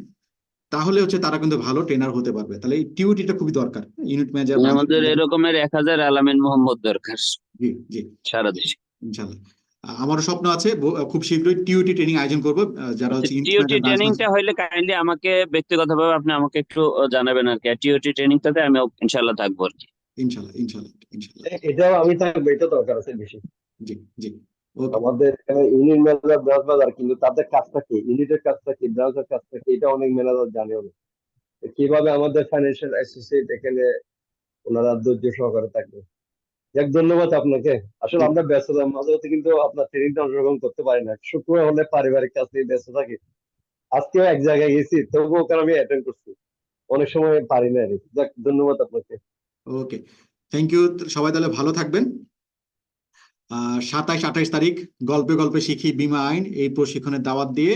তাহলে হচ্ছে তারা কিন্তু ভালো ট্রেনার হতে পারবে। তাহলে এই টিওটিটা খুবই দরকার, ইউনিট ম্যানেজার, ব্রাঞ্চ আমাদের ম্যানেজার। এরকমের 1000 আলামিন মোহাম্মদ দরকার জি জি, সারা দেশে। ইনশাল্লাহ। আমারও স্বপ্ন আছে খুব শীঘ্রই টিওটি ট্রেনিং আয়োজন করবো, যারা আচ্ছা, হচ্ছে ইউনিট টিওটি ম্যানেজার, ব্রাঞ্চ ট্রেনিংটা ম্যানেজার। হইলে কাইন্ডলি আমাকে ব্যক্তিগতভাবে আপনি আমাকে একটু জানাবেন আর কি। টিওটি ট্রেনিংটাতে আমি ইনশাল্লাহ থাকবো আর কি। ইনশাল্লাহ ইনশাল্লাহ ইনশাল্লাহ। এটাও আমি থাকবো, এটা দরকার আছে বেশি। জি জি, ওকে। আমাদের ইউনিট ম্যানেজার, ব্রাঞ্চ ম্যানেজার, কিন্তু তাদের কাজটা কি, ইউনিটের কাজটা কি, ব্রাঞ্চের কাজটা কি, এটা অনেক ম্যানেজার জানেও না। কিভাবে আমাদের ফাইন্যান্সিয়াল অ্যাসোসিয়েট এখানে ওনারা ধৈর্য সহকারে থাকবে। যাক, ধন্যবাদ আপনাকে। আসলে জি আমরা ব্যস্ততার মাঝে হতে কিন্তু আপনার ট্রেনিংটা অংশগ্রহণ করতে পারি না, শুক্রবার হলে পারিবারিক কাজ নিয়ে ব্যস্ত থাকি। আজকেও এক জায়গায় গেছি, তবুও ওখানে আমি অ্যাটেন্ড করছি, অনেক সময় পারি না। যাক, ধন্যবাদ আপনাকে। ওকে, থ্যাংক ইউ। সবাই তাহলে ভালো থাকবেন। 27-28 তারিখ গল্পে গল্পে শিখি বীমা আইন এই প্রশিক্ষণের দাওয়াত দিয়ে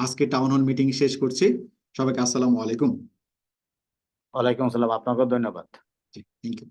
আজকে টাউন হল মিটিং শেষ করছি। সবাইকে আসসালামু আলাইকুম। ওয়ালাইকুম আসসালাম, আপনাকেও ধন্যবাদ। Thank you.